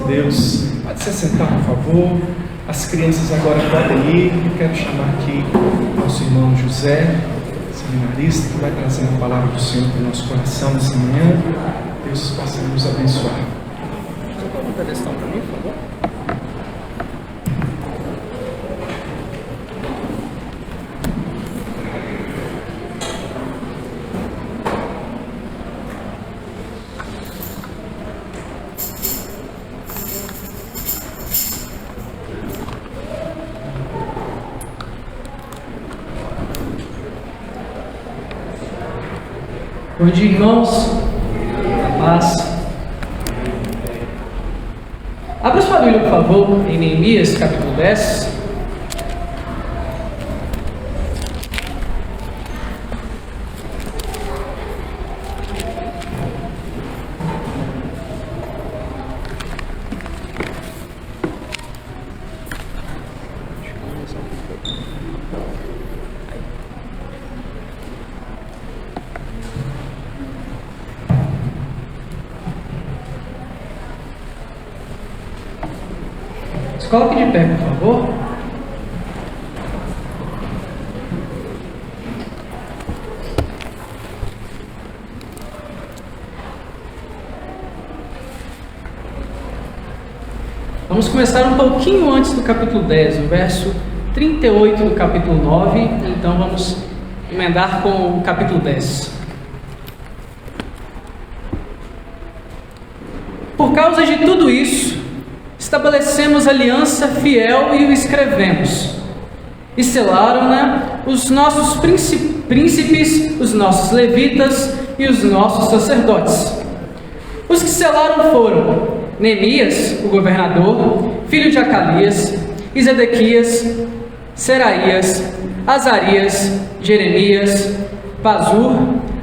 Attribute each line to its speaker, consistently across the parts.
Speaker 1: a Deus. Pode se sentar, por favor. As crianças agora podem ir. Eu quero chamar aqui nosso irmão José, seminarista, que vai trazer uma palavra do Senhor para o nosso coração nessa manhã. Deus possa nos abençoar.
Speaker 2: Você pode botar questão para mim, por favor?
Speaker 3: Bom dia, irmãos. A paz. Abra sua Bíblia, por favor, em Neemias, capítulo 10. Coloque de pé, por favor. Vamos começar um pouquinho antes do capítulo 10, o verso 38 do capítulo 9. Então vamos emendar com o capítulo 10. Por causa de tudo isso, estabelecemos aliança fiel e o escrevemos. E selaram-na os nossos príncipes, os nossos levitas e os nossos sacerdotes. Os que selaram foram Neemias, o governador, filho de Acalias, e Zedequias, Seraías, Azarias, Jeremias, Pazur,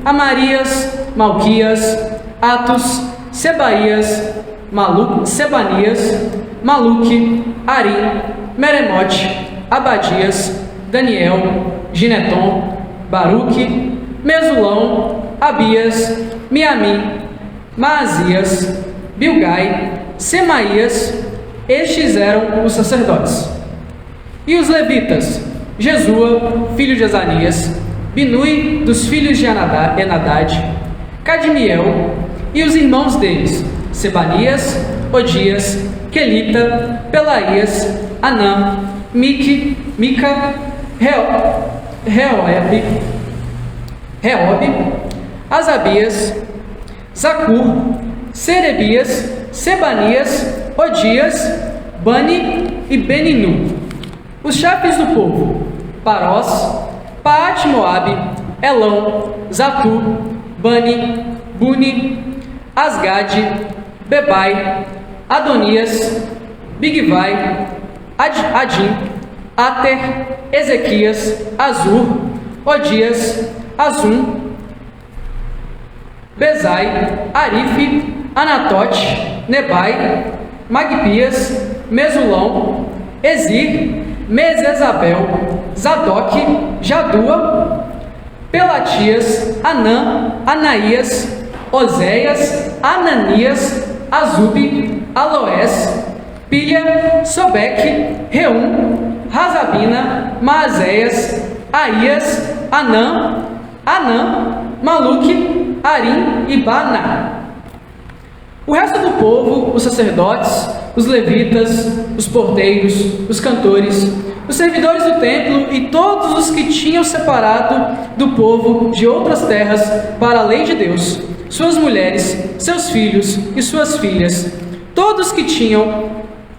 Speaker 3: Amarias, Malquias, Atos, Sebanias, Maluque, Arim, Meremote, Abadias, Daniel, Gineton, Baruque, Mesulão, Abias, Miamim, Maazias, Bilgai, Semaías. Estes eram os sacerdotes. E os levitas: Jesua, filho de Azanias, Binui, dos filhos de Enadad, Cadmiel, e os irmãos deles: Sebanias, Odias, Quelita, Pelaías, Anã, Mica, Reobe, Asabias, Zacur, Serebias, Sebanias, Odias, Bani e Beninu. Os chefes do povo: Parós, Paate-Moabe, Elão, Zatu, Bani, Buni, Asgade, Bebai, Adonias, Bigvai, Adim, Ater, Ezequias, Azur, Odias, Azum, Bezai, Arife, Anatote, Nebai, Magpias, Mesulão, Ezir, Mesesabel, Zadok, Jadua, Pelatias, Anã, Anaías, Oséias, Ananias, Azube, Aloés, Pilha, Sobeque, Reum, Razabina, Maazéias, Aías, Anã, Maluque, Arim e Baná. O resto do povo, os sacerdotes, os levitas, os porteiros, os cantores, os servidores do templo e todos os que tinham separado do povo de outras terras para a lei de Deus, suas mulheres, seus filhos e suas filhas, todos que tinham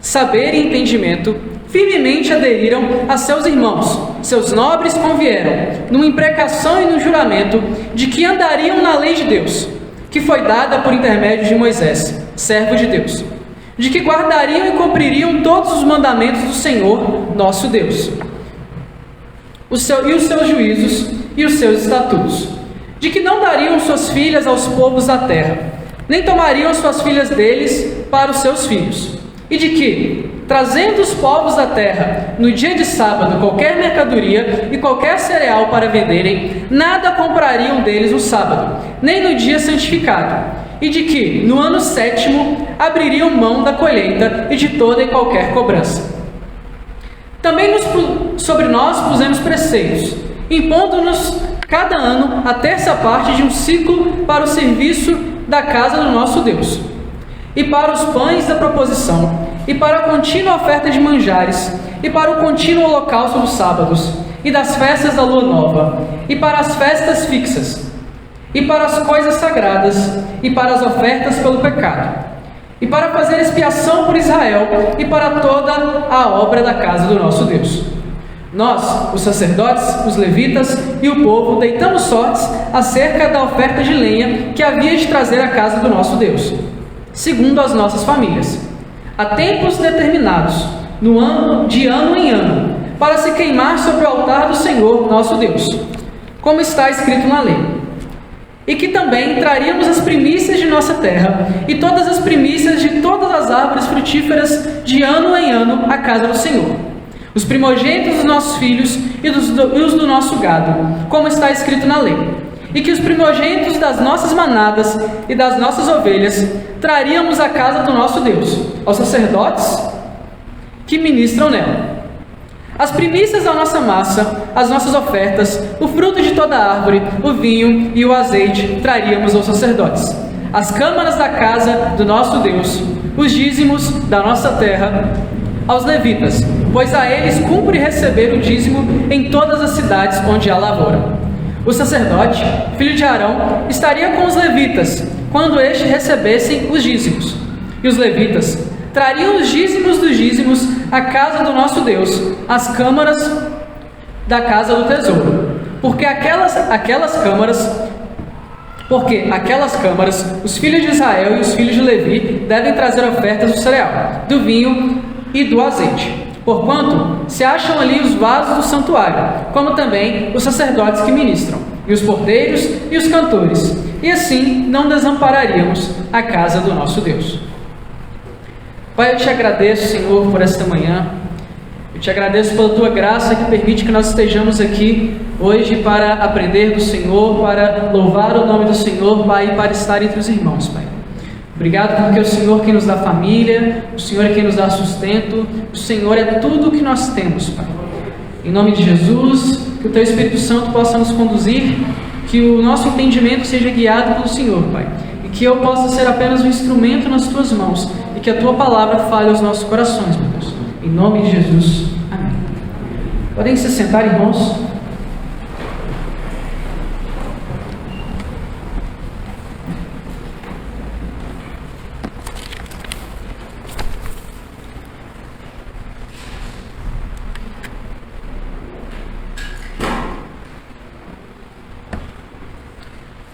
Speaker 3: saber e entendimento, firmemente aderiram a seus irmãos. Seus nobres convieram, numa imprecação e no juramento, de que andariam na lei de Deus, que foi dada por intermédio de Moisés, servo de Deus, de que guardariam e cumpririam todos os mandamentos do Senhor, nosso Deus, e os seus juízos e os seus estatutos, de que não dariam suas filhas aos povos da terra, nem tomariam suas filhas deles para os seus filhos, e de que, trazendo os povos da terra, no dia de sábado, qualquer mercadoria e qualquer cereal para venderem, nada comprariam deles no sábado, nem no dia santificado, e de que, no ano sétimo, abririam mão da colheita e de toda e qualquer cobrança. Também sobre nós pusemos preceitos, impondo-nos cada ano a terça parte de um ciclo para o serviço da casa do nosso Deus, e para os pães da proposição, e para a contínua oferta de manjares, e para o contínuo holocausto dos sábados, e das festas da lua nova, e para as festas fixas, e para as coisas sagradas, e para as ofertas pelo pecado, e para fazer expiação por Israel, e para toda a obra da casa do nosso Deus. Nós, os sacerdotes, os levitas e o povo, deitamos sortes acerca da oferta de lenha que havia de trazer à casa do nosso Deus, segundo as nossas famílias, a tempos determinados, de ano em ano, para se queimar sobre o altar do Senhor nosso Deus, como está escrito na lei. E que também traríamos as primícias de nossa terra e todas as primícias de todas as árvores frutíferas de ano em ano à casa do Senhor, os primogênitos dos nossos filhos e os do nosso gado, como está escrito na lei. E que os primogênitos das nossas manadas e das nossas ovelhas traríamos à casa do nosso Deus, aos sacerdotes que ministram nela. As primícias da nossa massa, as nossas ofertas, o fruto de toda árvore, o vinho e o azeite traríamos aos sacerdotes. As câmaras da casa do nosso Deus, os dízimos da nossa terra, aos levitas, pois a eles cumpre receber o dízimo em todas as cidades onde há lavoura. O sacerdote, filho de Arão, estaria com os levitas, quando estes recebessem os dízimos. E os levitas trariam os dízimos dos dízimos à casa do nosso Deus, às câmaras da casa do tesouro. Porque aquelas câmaras, os filhos de Israel e os filhos de Levi devem trazer ofertas do cereal, do vinho e do azeite, porquanto se acham ali os vasos do santuário, como também os sacerdotes que ministram, e os porteiros e os cantores, e assim não desampararíamos a casa do nosso Deus. Pai, eu te agradeço, Senhor, por esta manhã. Eu te agradeço pela tua graça que permite que nós estejamos aqui hoje para aprender do Senhor, para louvar o nome do Senhor, Pai, e para estar entre os irmãos, Pai. Obrigado porque é o Senhor quem nos dá família, o Senhor é quem nos dá sustento, o Senhor é tudo o que nós temos, Pai. Em nome de Jesus, que o Teu Espírito Santo possa nos conduzir, que o nosso entendimento seja guiado pelo Senhor, Pai, e que eu possa ser apenas um instrumento nas Tuas mãos, e que a Tua palavra fale aos nossos corações, meu Deus. Em nome de Jesus, amém. Podem se sentar, irmãos.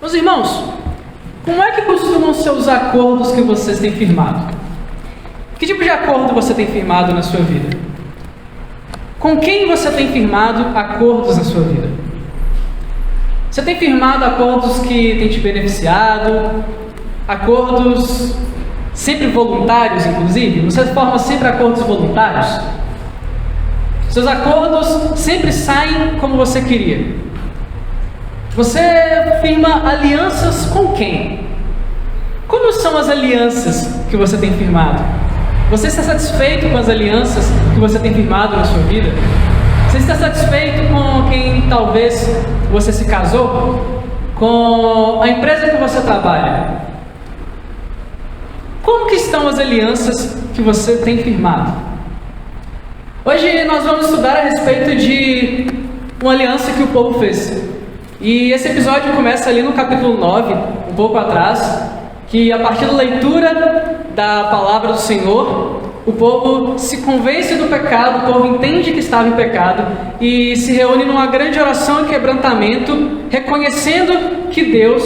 Speaker 3: Meus irmãos, como é que costumam ser os acordos que vocês têm firmado? Que tipo de acordo você tem firmado na sua vida? Com quem você tem firmado acordos na sua vida? Você tem firmado acordos que têm te beneficiado? Acordos sempre voluntários, inclusive? Você forma sempre acordos voluntários? Seus acordos sempre saem como você queria? Você firma alianças com quem? Como são as alianças que você tem firmado? Você está satisfeito com as alianças que você tem firmado na sua vida? Você está satisfeito com quem talvez você se casou? Com a empresa que você trabalha? Como que estão as alianças que você tem firmado? Hoje nós vamos estudar a respeito de uma aliança que o povo fez. E esse episódio começa ali no capítulo 9, um pouco atrás, que a partir da leitura da palavra do Senhor, o povo se convence do pecado, o povo entende que estava em pecado e se reúne numa grande oração e quebrantamento, reconhecendo que Deus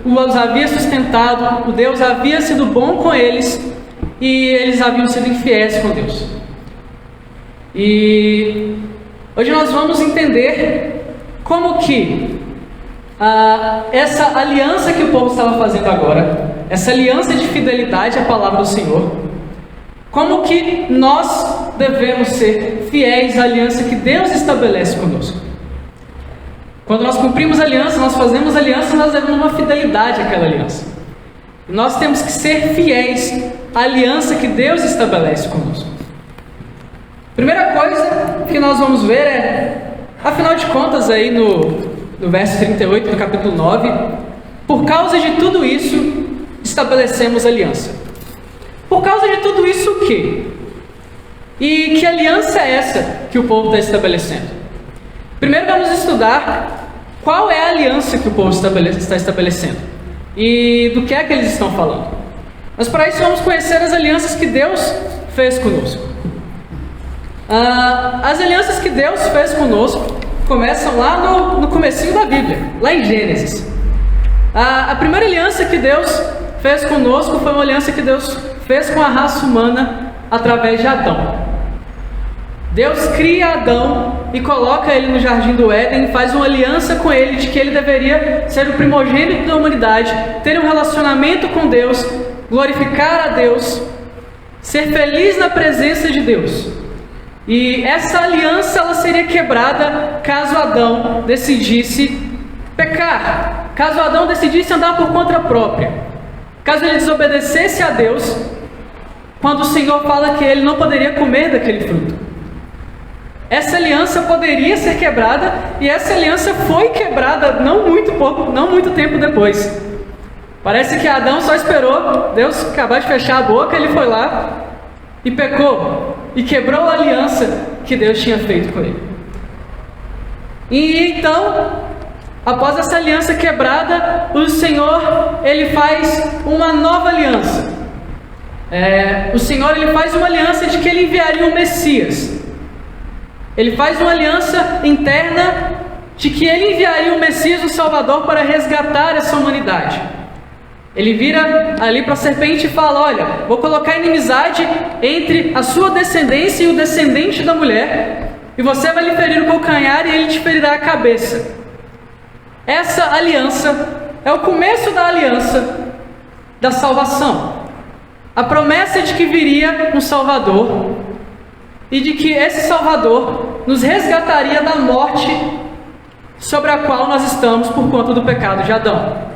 Speaker 3: os havia sustentado, o Deus havia sido bom com eles e eles haviam sido infiéis com Deus. E hoje nós vamos entender como que essa aliança que o povo estava fazendo agora, essa aliança de fidelidade à palavra do Senhor, como que nós devemos ser fiéis à aliança que Deus estabelece conosco. Quando nós cumprimos a aliança, nós fazemos aliança, nós devemos uma fidelidade àquela aliança. Nós temos que ser fiéis a aliança que Deus estabelece conosco. Primeira coisa que nós vamos ver é, afinal de contas, aí no verso 38 do capítulo 9, por causa de tudo isso, estabelecemos aliança. Por causa de tudo isso, o quê? E que aliança é essa que o povo está estabelecendo? Primeiro vamos estudar qual é a aliança que o povo está estabelecendo e do que é que eles estão falando. Mas para isso vamos conhecer as alianças que Deus fez conosco. As alianças que Deus fez conosco começam lá no comecinho da Bíblia, lá em Gênesis. A primeira aliança que Deus fez conosco foi uma aliança que Deus fez com a raça humana através de Adão. Deus cria Adão e coloca ele no jardim do Éden, faz uma aliança com ele de que ele deveria ser o primogênito da humanidade, ter um relacionamento com Deus, glorificar a Deus, ser feliz na presença de Deus. E essa aliança ela seria quebrada caso Adão decidisse pecar, caso Adão decidisse andar por conta própria, caso ele desobedecesse a Deus, quando o Senhor fala que ele não poderia comer daquele fruto. Essa aliança poderia ser quebrada, e essa aliança foi quebrada não muito tempo depois. Parece que Adão só esperou Deus acabar de fechar a boca, ele foi lá e pecou, e quebrou a aliança que Deus tinha feito com ele. E então, após essa aliança quebrada, o Senhor, ele faz uma nova aliança. O Senhor, ele faz uma aliança de que ele enviaria um Messias. Ele faz uma aliança interna de que ele enviaria um Messias, o Salvador, para resgatar essa humanidade. Ele vira ali para a serpente e fala: olha, vou colocar inimizade entre a sua descendência e o descendente da mulher, e você vai lhe ferir o calcanhar e ele te ferirá a cabeça. Essa aliança é o começo da aliança da salvação. A promessa de que viria um Salvador e de que esse Salvador nos resgataria da morte sobre a qual nós estamos por conta do pecado de Adão.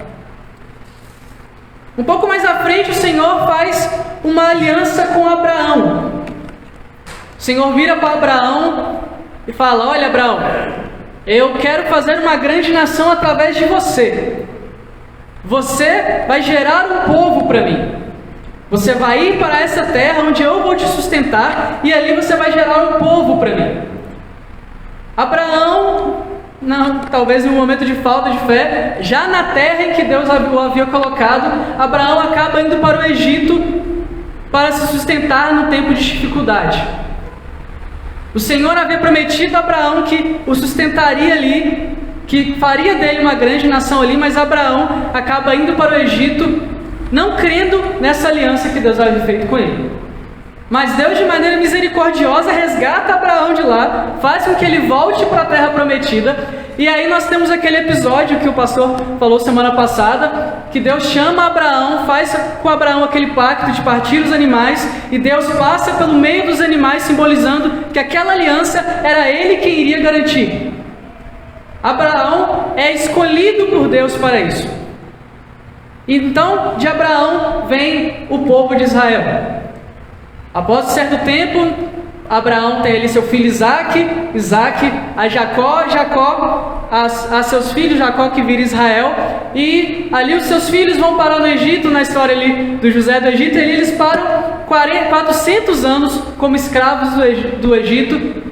Speaker 3: Um pouco mais à frente, o Senhor faz uma aliança com Abraão. O Senhor vira para Abraão e fala: olha, Abraão, eu quero fazer uma grande nação através de você. Você vai gerar um povo para mim. Você vai ir para essa terra onde eu vou te sustentar, e ali você vai gerar um povo para mim. Abraão, talvez em um momento de falta de fé, já na terra em que Deus o havia colocado, Abraão acaba indo para o Egito para se sustentar no tempo de dificuldade. O Senhor havia prometido a Abraão que o sustentaria ali, que faria dele uma grande nação ali, mas Abraão acaba indo para o Egito, não crendo nessa aliança que Deus havia feito com ele. Mas Deus, de maneira misericordiosa, resgata Abraão de lá, faz com que ele volte para a terra prometida. E aí nós temos aquele episódio que o pastor falou semana passada, que Deus chama Abraão, faz com Abraão aquele pacto de partir os animais, e Deus passa pelo meio dos animais, simbolizando que aquela aliança era ele quem iria garantir. Abraão é escolhido por Deus para isso. Então, de Abraão vem o povo de Israel. Após certo tempo, Abraão tem ali seu filho Isaque a Jacó a seus filhos, Jacó que vira Israel, e ali os seus filhos vão parar no Egito, na história ali do José do Egito, e ali eles param 400 anos como escravos do Egito,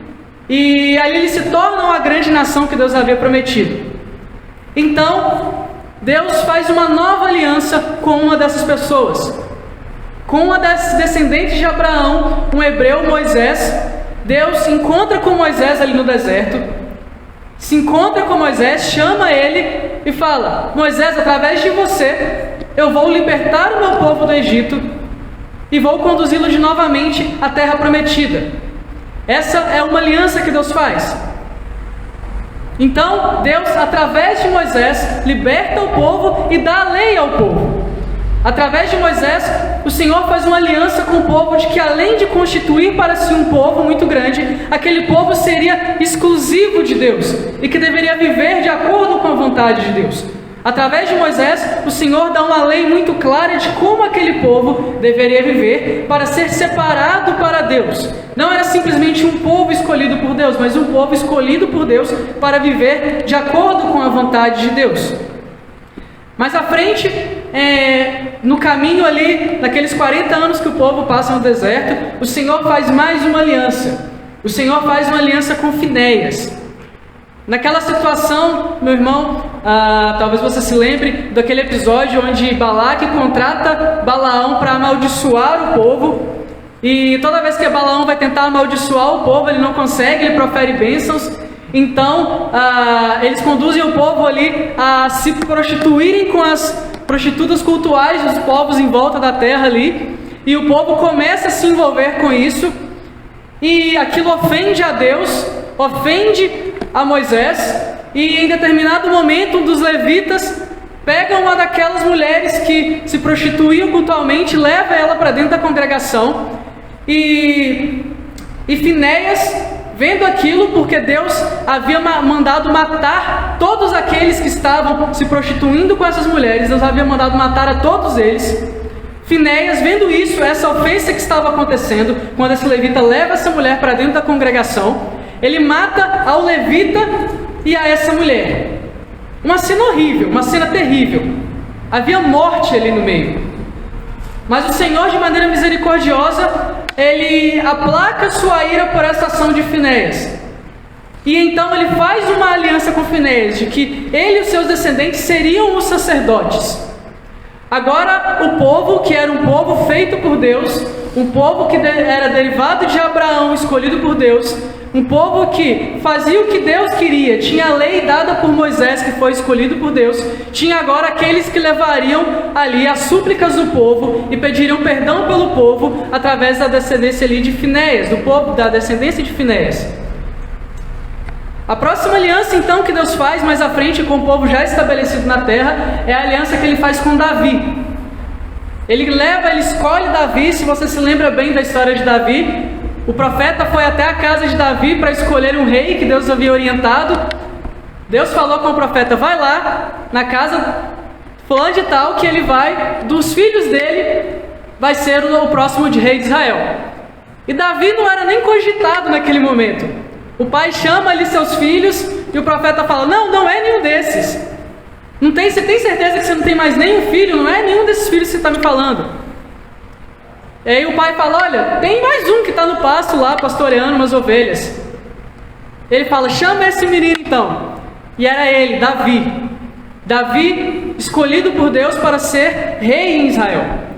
Speaker 3: e ali eles se tornam a grande nação que Deus havia prometido. Então, Deus faz uma nova aliança com uma dessas pessoas, com uma das descendentes de Abraão, um hebreu, Moisés. Deus se encontra com Moisés ali no deserto, se encontra com Moisés, chama ele e fala: Moisés, através de você, eu vou libertar o meu povo do Egito e vou conduzi-lo de novamente à terra prometida. Essa é uma aliança que Deus faz. Então, Deus, através de Moisés, liberta o povo e dá a lei ao povo. Através de Moisés, o Senhor faz uma aliança com o povo de que, além de constituir para si um povo muito grande, aquele povo seria exclusivo de Deus e que deveria viver de acordo com a vontade de Deus. Através de Moisés, o Senhor dá uma lei muito clara de como aquele povo deveria viver para ser separado para Deus. Não era simplesmente um povo escolhido por Deus, mas um povo escolhido por Deus para viver de acordo com a vontade de Deus. Mais à frente, no caminho ali, naqueles 40 anos que o povo passa no deserto, o Senhor faz mais uma aliança. O Senhor faz uma aliança com Finéias. Naquela situação, meu irmão, talvez você se lembre daquele episódio onde Balaque contrata Balaão para amaldiçoar o povo. E toda vez que Balaão vai tentar amaldiçoar o povo, ele não consegue, ele profere bênçãos. Então, eles conduzem o povo ali a se prostituírem com as prostitutas cultuais dos povos em volta da terra ali. E o povo começa a se envolver com isso. E aquilo ofende a Deus, ofende a Moisés, e em determinado momento um dos levitas pega uma daquelas mulheres que se prostituíam cultualmente, leva ela para dentro da congregação, e Finéias, vendo aquilo, porque Deus havia mandado matar todos aqueles que estavam se prostituindo com essas mulheres, Deus havia mandado matar a todos eles. Finéias, vendo isso, essa ofensa que estava acontecendo, quando esse levita leva essa mulher para dentro da congregação, ele mata ao levita e a essa mulher. Uma cena horrível, uma cena terrível. Havia morte ali no meio. Mas o Senhor, de maneira misericordiosa, ele aplaca sua ira por essa ação de Finéias. E então ele faz uma aliança com Finéias, de que ele e os seus descendentes seriam os sacerdotes. Agora o povo, que era um povo feito por Deus, um povo que era derivado de Abraão, escolhido por Deus, um povo que fazia o que Deus queria, tinha a lei dada por Moisés, que foi escolhido por Deus, tinha agora aqueles que levariam ali as súplicas do povo e pediriam perdão pelo povo através da descendência ali de Finéias, do povo da descendência de Finéias. A próxima aliança então que Deus faz mais à frente com o povo já estabelecido na terra é a aliança que ele faz com Davi. Ele escolhe Davi. Se você se lembra bem da história de Davi, o profeta foi até a casa de Davi para escolher um rei que Deus havia orientado. Deus falou com o profeta: vai lá na casa fulano de tal, que ele vai, dos filhos dele, vai ser o próximo de rei de Israel. E Davi não era nem cogitado naquele momento. O pai chama ali seus filhos e o profeta fala: não é nenhum desses. Você tem certeza que você não tem mais nenhum filho? Não é nenhum desses filhos que você está me falando. E aí o pai fala: olha, tem mais um que está no pasto lá, pastoreando umas ovelhas. Ele fala: chama esse menino então. E era ele, Davi. Davi, escolhido por Deus para ser rei em Israel.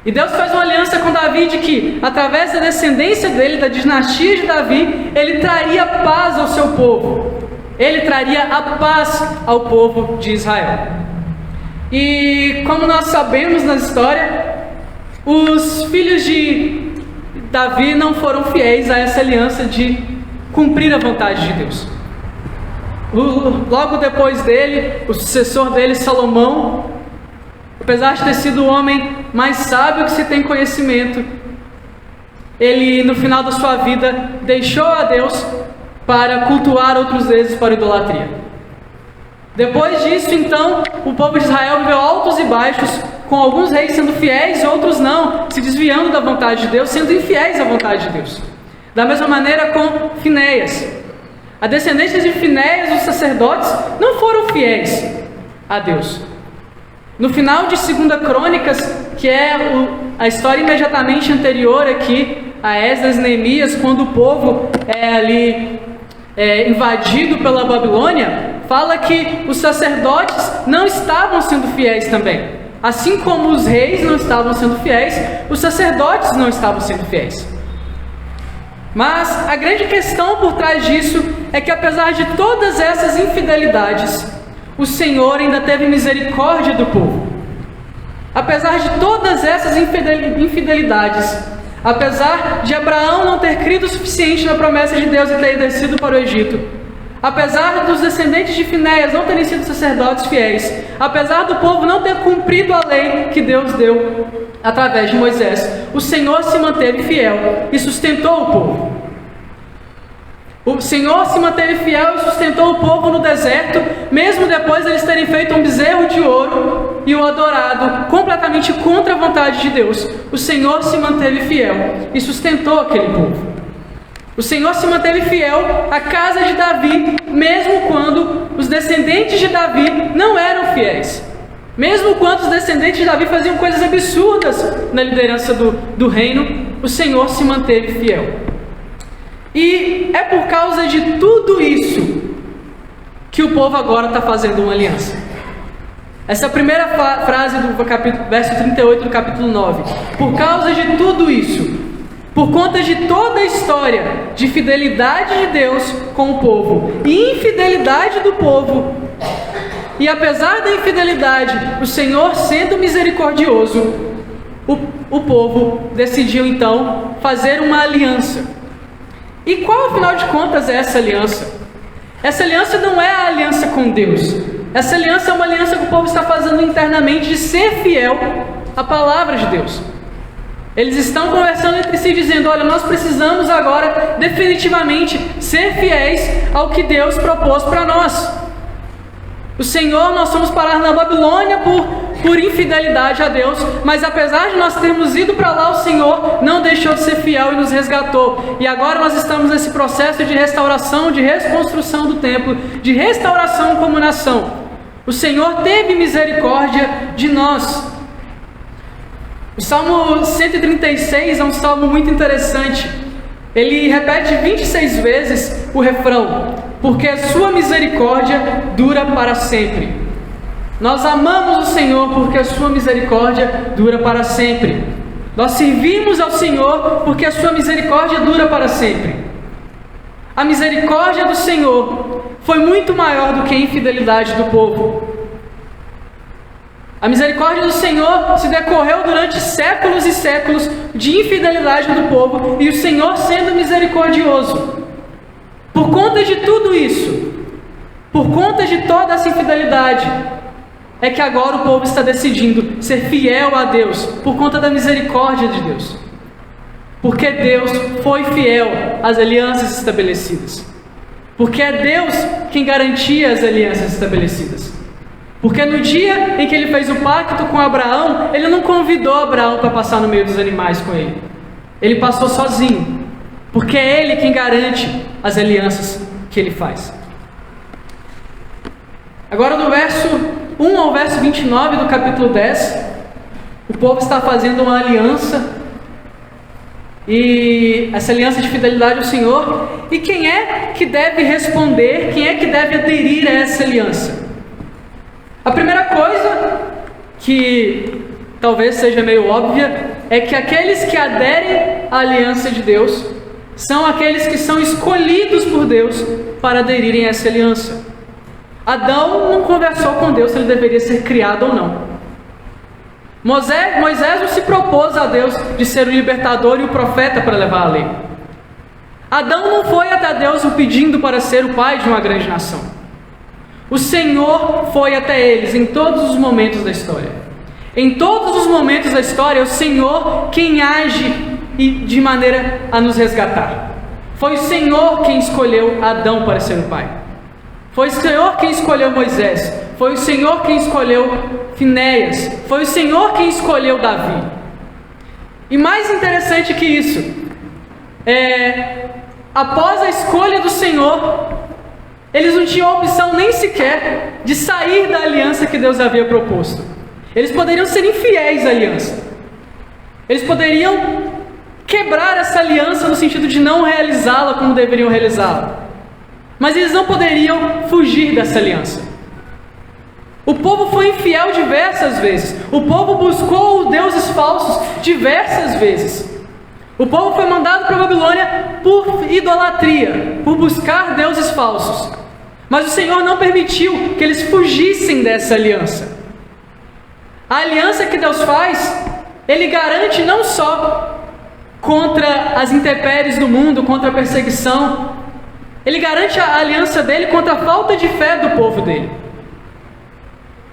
Speaker 3: E Deus faz uma aliança com Davi de que, através da descendência dele, da dinastia de Davi, ele traria paz ao seu povo. Ele traria a paz ao povo de Israel. E como nós sabemos na história, os filhos de Davi não foram fiéis a essa aliança de cumprir a vontade de Deus. Logo depois dele, o sucessor dele, Salomão, apesar de ter sido o homem mais sábio que se tem conhecimento, ele no final da sua vida deixou a Deus para cultuar outros deuses para idolatria. Depois disso, então, o povo de Israel viveu altos e baixos, com alguns reis sendo fiéis e outros não, se desviando da vontade de Deus, sendo infiéis à vontade de Deus. Da mesma maneira com Finéias. A descendência de Finéias, os sacerdotes, não foram fiéis a Deus. No final de 2 Crônicas, que é a história imediatamente anterior aqui a Esdras e Neemias, quando o povo é invadido pela Babilônia, fala que os sacerdotes não estavam sendo fiéis também. Assim como os reis não estavam sendo fiéis, os sacerdotes não estavam sendo fiéis. Mas a grande questão por trás disso é que, apesar de todas essas infidelidades, o Senhor ainda teve misericórdia do povo. Apesar de todas essas infidelidades, apesar de Abraão não ter crido o suficiente na promessa de Deus e ter descido para o Egito, apesar dos descendentes de Finéias não terem sido sacerdotes fiéis, apesar do povo não ter cumprido a lei que Deus deu através de Moisés, o Senhor se manteve fiel e sustentou o povo. O Senhor se manteve fiel e sustentou o povo no deserto, mesmo depois de eles terem feito um bezerro de ouro e o adorado completamente contra a vontade de Deus. O Senhor se manteve fiel e sustentou aquele povo. O Senhor se manteve fiel à casa de Davi, mesmo quando os descendentes de Davi não eram fiéis. Mesmo quando os descendentes de Davi faziam coisas absurdas na liderança do reino, o Senhor se manteve fiel. E é por causa de tudo isso que o povo agora está fazendo uma aliança. Essa é a primeira frase do verso 38 do capítulo 9. Por causa de tudo isso, por conta de toda a história de fidelidade de Deus com o povo e infidelidade do povo, e apesar da infidelidade, o Senhor sendo misericordioso, o povo decidiu então fazer uma aliança. E qual, afinal de contas, é essa aliança? Essa aliança não é a aliança com Deus. Essa aliança é uma aliança que o povo está fazendo internamente de ser fiel à palavra de Deus. Eles estão conversando entre si dizendo, olha, nós precisamos agora definitivamente ser fiéis ao que Deus propôs para nós. O Senhor, nós fomos parar na Babilônia por infidelidade a Deus, mas apesar de nós termos ido para lá, o Senhor não deixou de ser fiel e nos resgatou. E agora nós estamos nesse processo de restauração, de reconstrução do templo, de restauração como nação. O Senhor teve misericórdia de nós. O Salmo 136 é um salmo muito interessante. Ele repete 26 vezes o refrão, porque a sua misericórdia dura para sempre. Nós amamos o Senhor porque a sua misericórdia dura para sempre. Nós servimos ao Senhor porque a sua misericórdia dura para sempre. A misericórdia do Senhor foi muito maior do que a infidelidade do povo. A misericórdia do Senhor se decorreu durante séculos e séculos de infidelidade do povo, e o Senhor sendo misericordioso. Por conta de tudo isso, por conta de toda essa infidelidade, é que agora o povo está decidindo ser fiel a Deus, por conta da misericórdia de Deus. Porque Deus foi fiel às alianças estabelecidas. Porque é Deus quem garantia as alianças estabelecidas. Porque no dia em que ele fez o pacto com Abraão, ele não convidou Abraão para passar no meio dos animais com ele. Ele passou sozinho. Porque é ele quem garante as alianças que ele faz. Agora do verso 1 ao verso 29 do capítulo 10, o povo está fazendo uma aliança. E essa aliança de fidelidade ao Senhor. E quem é que deve responder? Quem é que deve aderir a essa aliança? A primeira coisa, que talvez seja meio óbvia, é que aqueles que aderem à aliança de Deus são aqueles que são escolhidos por Deus para aderirem a essa aliança. Adão não conversou com Deus se ele deveria ser criado ou não. Moisés não se propôs a Deus de ser o libertador e o profeta para levar a lei. Adão não foi até Deus o pedindo para ser o pai de uma grande nação. O Senhor foi até eles em todos os momentos da história. Em todos os momentos da história, é o Senhor quem age de maneira a nos resgatar. Foi o Senhor quem escolheu Adão para ser o pai. Foi o Senhor quem escolheu Moisés. Foi o Senhor quem escolheu Finéias. Foi o Senhor quem escolheu Davi. E mais interessante que isso, após a escolha do Senhor, eles não tinham opção nem sequer de sair da aliança que Deus havia proposto. Eles poderiam ser infiéis à aliança. Eles poderiam quebrar essa aliança no sentido de não realizá-la como deveriam realizá-la. Mas eles não poderiam fugir dessa aliança. O povo foi infiel diversas vezes. O povo buscou deuses falsos diversas vezes. O povo foi mandado para a Babilônia por idolatria, por buscar deuses falsos. Mas o Senhor não permitiu que eles fugissem dessa aliança. A aliança que Deus faz, Ele garante não só contra as intempéries do mundo, contra a perseguição, Ele garante a aliança dele contra a falta de fé do povo dele.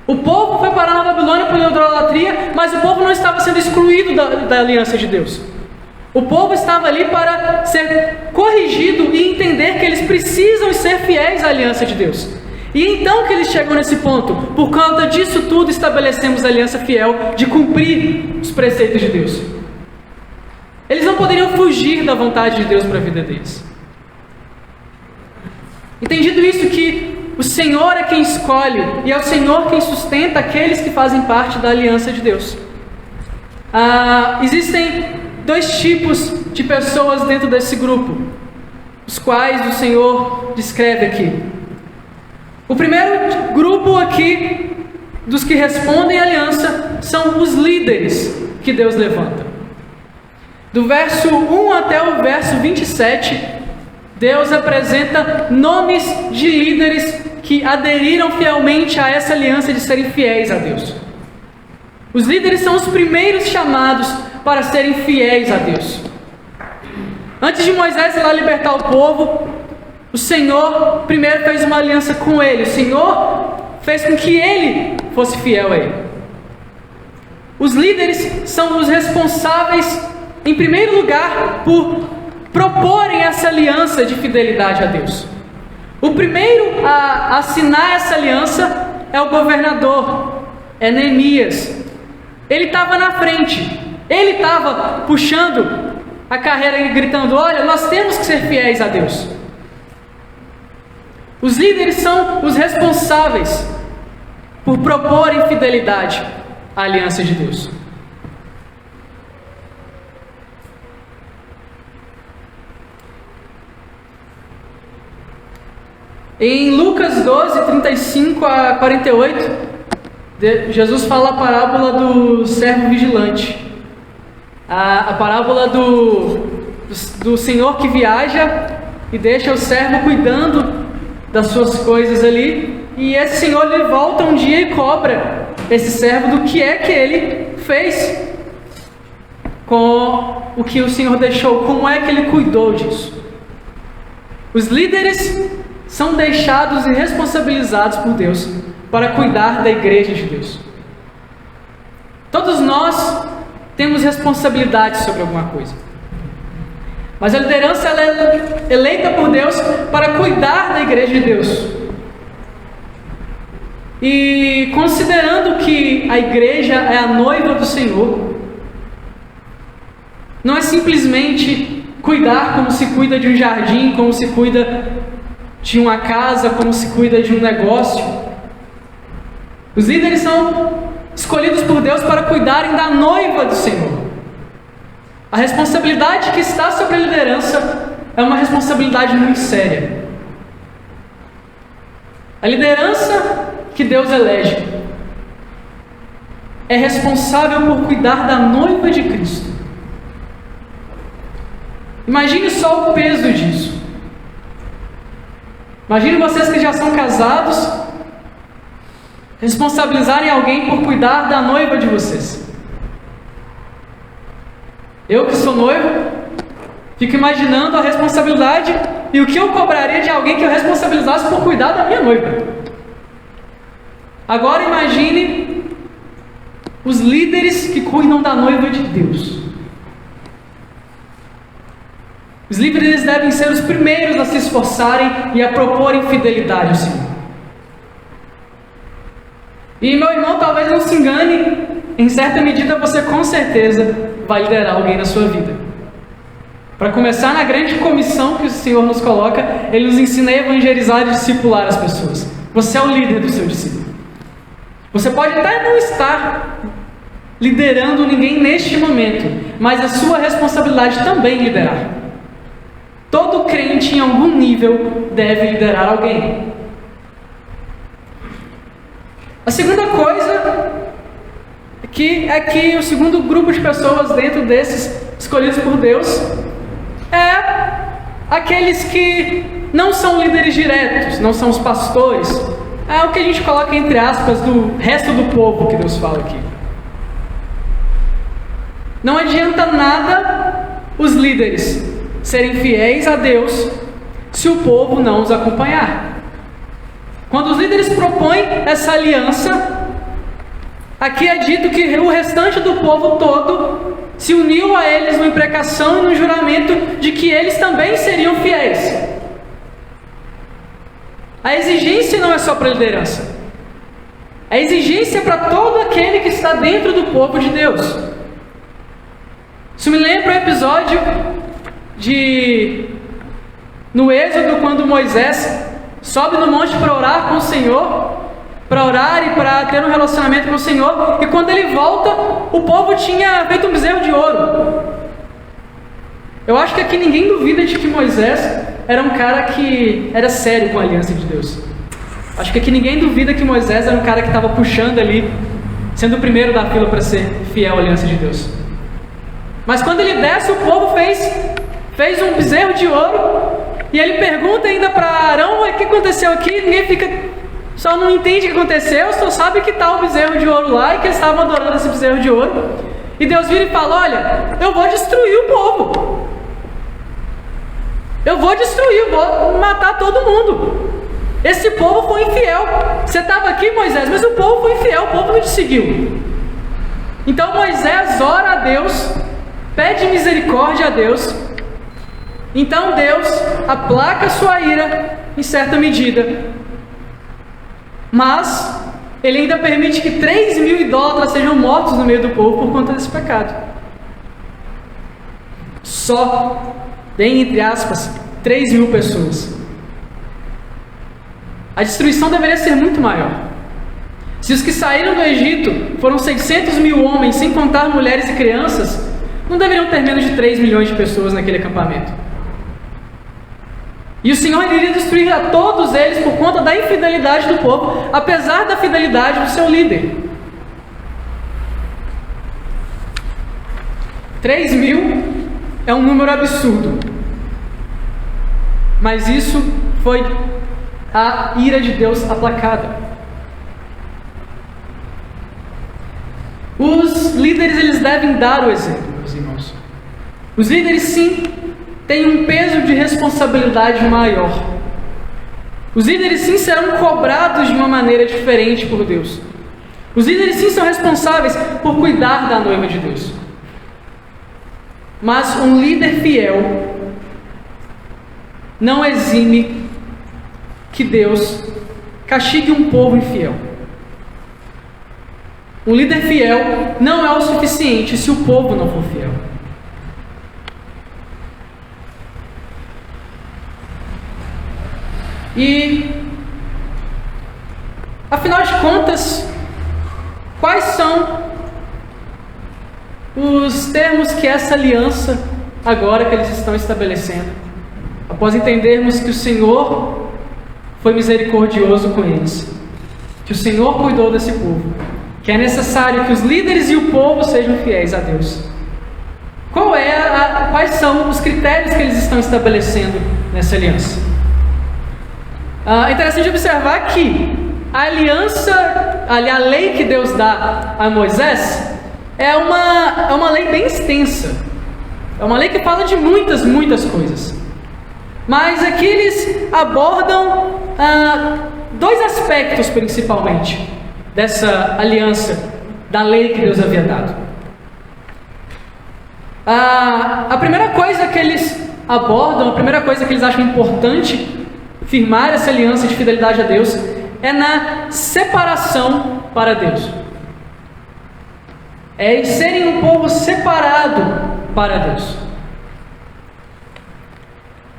Speaker 3: O povo foi parar na Babilônia por idolatria, mas o povo não estava sendo excluído da aliança de Deus. O povo estava ali para ser corrigido e entender que eles precisam ser fiéis à aliança de Deus. E então que eles chegam nesse ponto, por causa disso tudo estabelecemos a aliança fiel de cumprir os preceitos de Deus. Eles não poderiam fugir da vontade de Deus para a vida deles. Entendido isso, que o Senhor é quem escolhe e é o Senhor quem sustenta aqueles que fazem parte da aliança de Deus. Existem dois tipos de pessoas dentro desse grupo, os quais o Senhor descreve aqui. O primeiro grupo aqui, dos que respondem à aliança, são os líderes que Deus levanta. Do verso 1 até o verso 27, Deus apresenta nomes de líderes que aderiram fielmente a essa aliança de serem fiéis a Deus. Os líderes são os primeiros chamados para serem fiéis a Deus. Antes de Moisés ir lá libertar o povo, o Senhor primeiro fez uma aliança com ele. O Senhor fez com que ele fosse fiel a ele. Os líderes são os responsáveis, em primeiro lugar, por proporem essa aliança de fidelidade a Deus. O primeiro a assinar essa aliança é o governador, é Neemias. Ele estava na frente, ele estava puxando a carreira e gritando: olha, nós temos que ser fiéis a Deus. Os líderes são os responsáveis por proporem fidelidade à aliança de Deus. Em Lucas 12, 35 a 48, Jesus fala a parábola do servo vigilante. A parábola do senhor que viaja e deixa o servo cuidando das suas coisas ali. E esse senhor ele volta um dia e cobra esse servo do que é que ele fez com o que o Senhor deixou, como é que ele cuidou disso. Os líderes são deixados e responsabilizados por Deus para cuidar da igreja de Deus. Todos nós temos responsabilidade sobre alguma coisa, mas a liderança ela é eleita por Deus para cuidar da igreja de Deus. E considerando que a igreja é a noiva do Senhor, não é simplesmente cuidar como se cuida de um jardim, como se cuida de uma casa, como se cuida de um negócio. Os líderes são escolhidos por Deus para cuidarem da noiva do Senhor. A responsabilidade que está sobre a liderança é uma responsabilidade muito séria. A liderança que Deus elege é responsável por cuidar da noiva de Cristo. Imagine só o peso disso. Imagine vocês que já são casados responsabilizarem alguém por cuidar da noiva de vocês. Eu que sou noivo, fico imaginando a responsabilidade e o que eu cobraria de alguém que eu responsabilizasse por cuidar da minha noiva. Agora imagine os líderes que cuidam da noiva de Deus. Os líderes devem ser os primeiros a se esforçarem e a proporem fidelidade ao Senhor. E meu irmão, talvez não se engane, em certa medida você com certeza vai liderar alguém na sua vida. Para começar, na grande comissão que o Senhor nos coloca, Ele nos ensina a evangelizar e discipular as pessoas. Você é o líder do seu discípulo. Você pode até não estar liderando ninguém neste momento, mas a sua responsabilidade também é liderar. Todo crente em algum nível deve liderar alguém. A segunda coisa é que o segundo grupo de pessoas dentro desses escolhidos por Deus é aqueles que não são líderes diretos, não são os pastores. É o que a gente coloca entre aspas do resto do povo que Deus fala aqui. Não adianta nada os líderes serem fiéis a Deus se o povo não os acompanhar. Quando os líderes propõem essa aliança, Aqui é dito que o restante do povo todo se uniu a eles numa imprecação e num juramento de que eles também seriam fiéis. A exigência não é só para a liderança. A exigência é para todo aquele que está dentro do povo de Deus. Isso me lembra o episódio no Êxodo, quando Moisés sobe no monte para orar com o Senhor, para orar e para ter um relacionamento com o Senhor, e quando ele volta, o povo tinha feito um bezerro de ouro. Eu acho que aqui ninguém duvida de que Moisés era um cara que era sério com a aliança de Deus. Acho que aqui ninguém duvida que Moisés era um cara que estava puxando ali, sendo o primeiro da fila para ser fiel à aliança de Deus. Mas quando ele desce, o povo fez um bezerro de ouro, e ele pergunta ainda para Arão: o que aconteceu aqui? Ninguém só não entende o que aconteceu, só sabe que está o bezerro de ouro lá e que eles estavam adorando esse bezerro de ouro. E Deus vira e fala: olha, eu vou destruir o povo. Eu vou matar todo mundo. Esse povo foi infiel. Você estava aqui, Moisés, mas o povo foi infiel, o povo não te seguiu. Então Moisés ora a Deus, pede misericórdia a Deus. Então Deus aplaca sua ira em certa medida. Mas ele ainda permite que 3.000 idólatras sejam mortos no meio do povo por conta desse pecado. Só, bem entre aspas, 3.000 pessoas. A destruição deveria ser muito maior. Se os que saíram do Egito foram 600.000 homens, sem contar mulheres e crianças, não deveriam ter menos de 3 milhões de pessoas naquele acampamento. E o Senhor iria destruir a todos eles por conta da infidelidade do povo, apesar da fidelidade do seu líder. 3.000 é um número absurdo. Mas isso foi a ira de Deus aplacada. Os líderes, eles devem dar o exemplo, meus irmãos. Os líderes, sim, têm um peso de responsabilidade maior. Os líderes, sim, serão cobrados de uma maneira diferente por Deus. Os líderes, sim, são responsáveis por cuidar da noiva de Deus. Mas um líder fiel não exime que Deus castigue um povo infiel. Um líder fiel não é o suficiente se o povo não for fiel. E, afinal de contas, quais são os termos que essa aliança, agora que eles estão estabelecendo, após entendermos que o Senhor foi misericordioso com eles, que o Senhor cuidou desse povo, que é necessário que os líderes e o povo sejam fiéis a Deus? Quais são os critérios que eles estão estabelecendo nessa aliança? É interessante observar que a aliança, a lei que Deus dá a Moisés é uma lei bem extensa. É uma lei que fala de muitas coisas. Mas aqui eles abordam dois aspectos principalmente dessa aliança, da lei que Deus havia dado. A primeira coisa que eles abordam, a primeira coisa que eles acham importante firmar essa aliança de fidelidade a Deus é na separação para Deus. É serem um povo separado para Deus.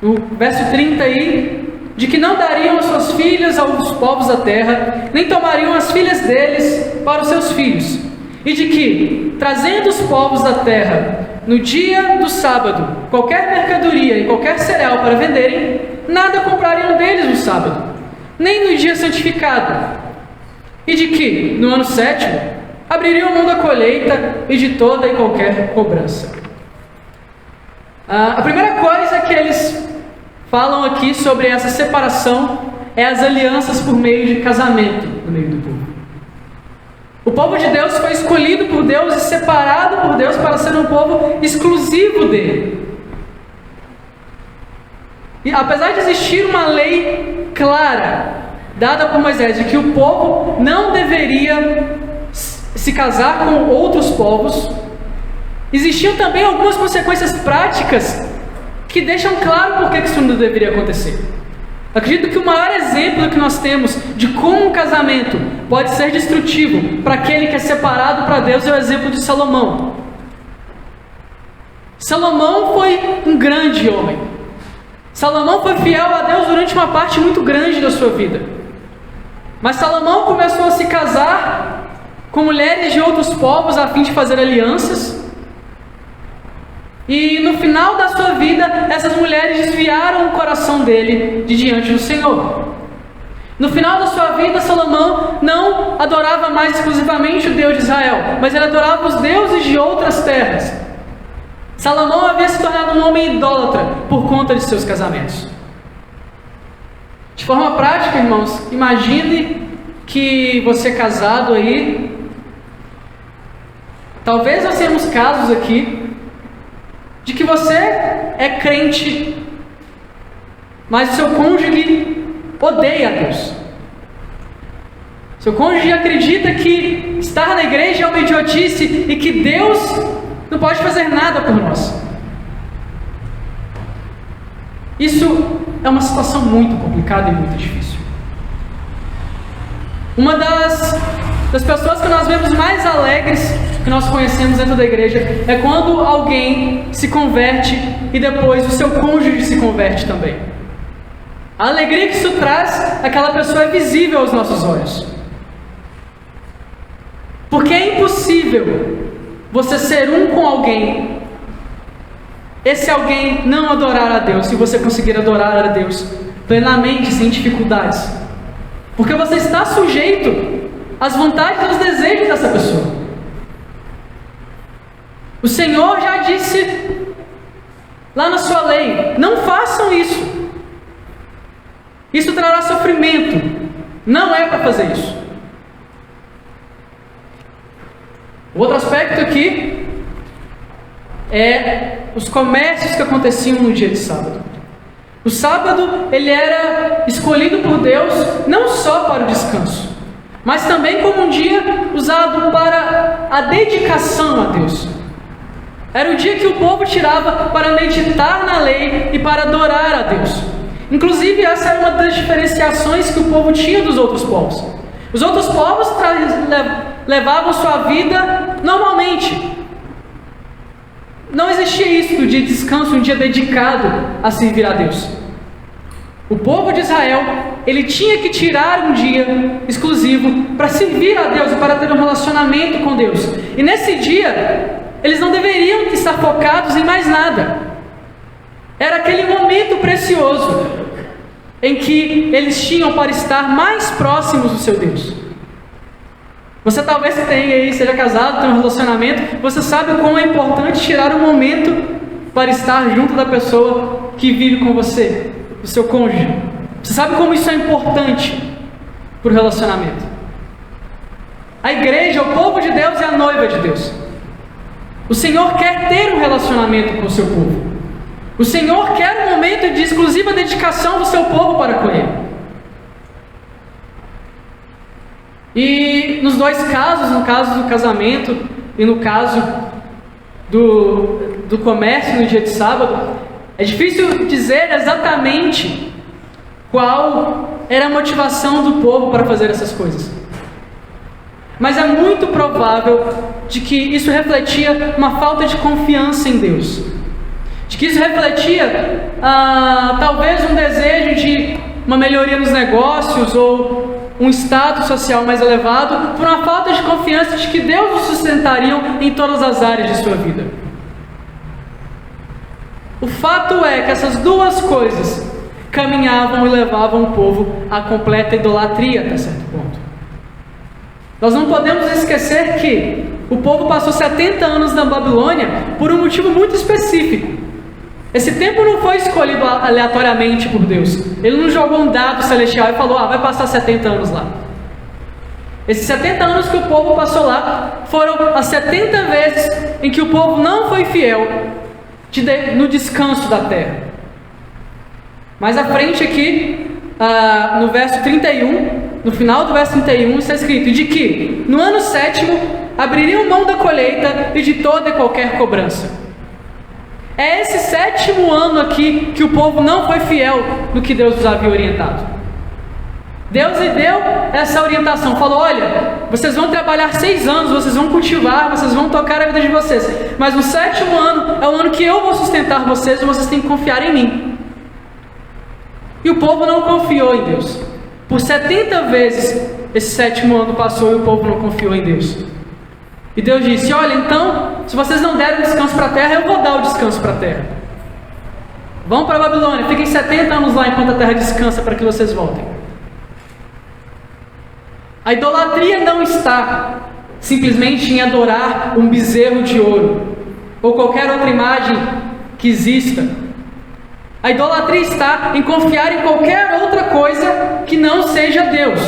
Speaker 3: No verso 30 aí, de que não dariam as suas filhas aos povos da terra, nem tomariam as filhas deles para os seus filhos, e de que, trazendo os povos da terra no dia do sábado qualquer mercadoria e qualquer cereal para venderem, nada comprariam deles no sábado, nem no dia santificado, e de que, no ano 7º, abririam mão da colheita e de toda e qualquer cobrança. A primeira coisa que eles falam aqui sobre essa separação é as alianças por meio de casamento no meio do povo. O povo de Deus foi escolhido por Deus e separado por Deus para ser um povo exclusivo dele. E apesar de existir uma lei clara dada por Moisés de que o povo não deveria se casar com outros povos, existiam também algumas consequências práticas que deixam claro por que isso não deveria acontecer. Acredito que o maior exemplo que nós temos de como um casamento pode ser destrutivo para aquele que é separado para Deus é o exemplo de Salomão. Salomão foi um grande homem. Salomão foi fiel a Deus durante uma parte muito grande da sua vida. Mas Salomão começou a se casar com mulheres de outros povos a fim de fazer alianças. E no final da sua vida, essas mulheres desviaram o coração dele de diante do Senhor. No final da sua vida, Salomão não adorava mais exclusivamente o Deus de Israel, mas ele adorava os deuses de outras terras. Salomão havia se tornado um homem idólatra por conta de seus casamentos. De forma prática, irmãos, imagine que você é casado aí. Talvez nós tenhamos casos aqui de que você é crente, mas o seu cônjuge odeia a Deus. Seu cônjuge acredita que estar na igreja é uma idiotice e que Deus não pode fazer nada por nós. Isso é uma situação muito complicada e muito difícil. Uma das pessoas que nós vemos mais alegres que nós conhecemos dentro da igreja é quando alguém se converte e depois o seu cônjuge se converte também. A alegria que isso traz, aquela pessoa é visível aos nossos olhos. Porque é impossível você ser um com alguém, esse alguém não adorar a Deus, se você conseguir adorar a Deus plenamente, sem dificuldades. Porque você está sujeito às vontades e aos desejos dessa pessoa. O Senhor já disse lá na sua lei: não façam isso. Isso trará sofrimento. Não é para fazer isso. O outro aspecto aqui é os comércios que aconteciam no dia de sábado. O sábado, ele era escolhido por Deus não só para o descanso, mas também como um dia usado para a dedicação a Deus. Era o dia que o povo tirava para meditar na lei e para adorar a Deus. Inclusive, essa era uma das diferenciações que o povo tinha dos outros povos. Os outros povos levavam sua vida normalmente. Não existia isso do dia de descanso, um dia dedicado a servir a Deus. O povo de Israel, ele tinha que tirar um dia exclusivo para servir a Deus e para ter um relacionamento com Deus. E nesse dia, eles não deveriam estar focados em mais nada. Era aquele momento precioso em que eles tinham para estar mais próximos do seu Deus. Você talvez tenha aí, seja casado, tenha um relacionamento, você sabe o quão é importante tirar um momento para estar junto da pessoa que vive com você, do seu cônjuge. Você sabe como isso é importante para o relacionamento. A igreja, o povo de Deus é a noiva de Deus. O Senhor quer ter um relacionamento com o seu povo. O Senhor quer um momento de exclusiva dedicação do seu povo para com Ele. E nos dois casos, no caso do casamento e no caso do comércio no dia de sábado, é difícil dizer exatamente qual era a motivação do povo para fazer essas coisas. Mas é muito provável de que isso refletia uma falta de confiança em Deus. De que isso refletia talvez um desejo de uma melhoria nos negócios ou um status social mais elevado, por uma falta de confiança de que Deus os sustentaria em todas as áreas de sua vida. O fato é que essas duas coisas caminhavam e levavam o povo à completa idolatria até certo ponto. Nós não podemos esquecer que o povo passou 70 anos na Babilônia por um motivo muito específico. Esse tempo não foi escolhido aleatoriamente por Deus. Ele não jogou um dado celestial e falou: vai passar 70 anos lá. Esses 70 anos que o povo passou lá foram as 70 vezes em que o povo não foi fiel no descanso da terra. Mais à frente aqui, no verso 31, no final do verso 31, está escrito: de que no ano 7º abririam mão da colheita e de toda e qualquer cobrança. É esse 7º ano aqui que o povo não foi fiel no que Deus os havia orientado. Deus lhe deu essa orientação, falou: olha, vocês vão trabalhar 6 anos, vocês vão cultivar, vocês vão tocar a vida de vocês, mas o 7º ano é o ano que eu vou sustentar vocês e vocês têm que confiar em mim. E o povo não confiou em Deus. Por 70 vezes esse 7º ano passou e o povo não confiou em Deus. E Deus disse: olha, então, se vocês não deram descanso para a terra, eu vou dar o descanso para a terra. Vão para a Babilônia, fiquem 70 anos lá enquanto a terra descansa para que vocês voltem. A idolatria não está simplesmente em adorar um bezerro de ouro ou qualquer outra imagem que exista. A idolatria está em confiar em qualquer outra coisa que não seja Deus.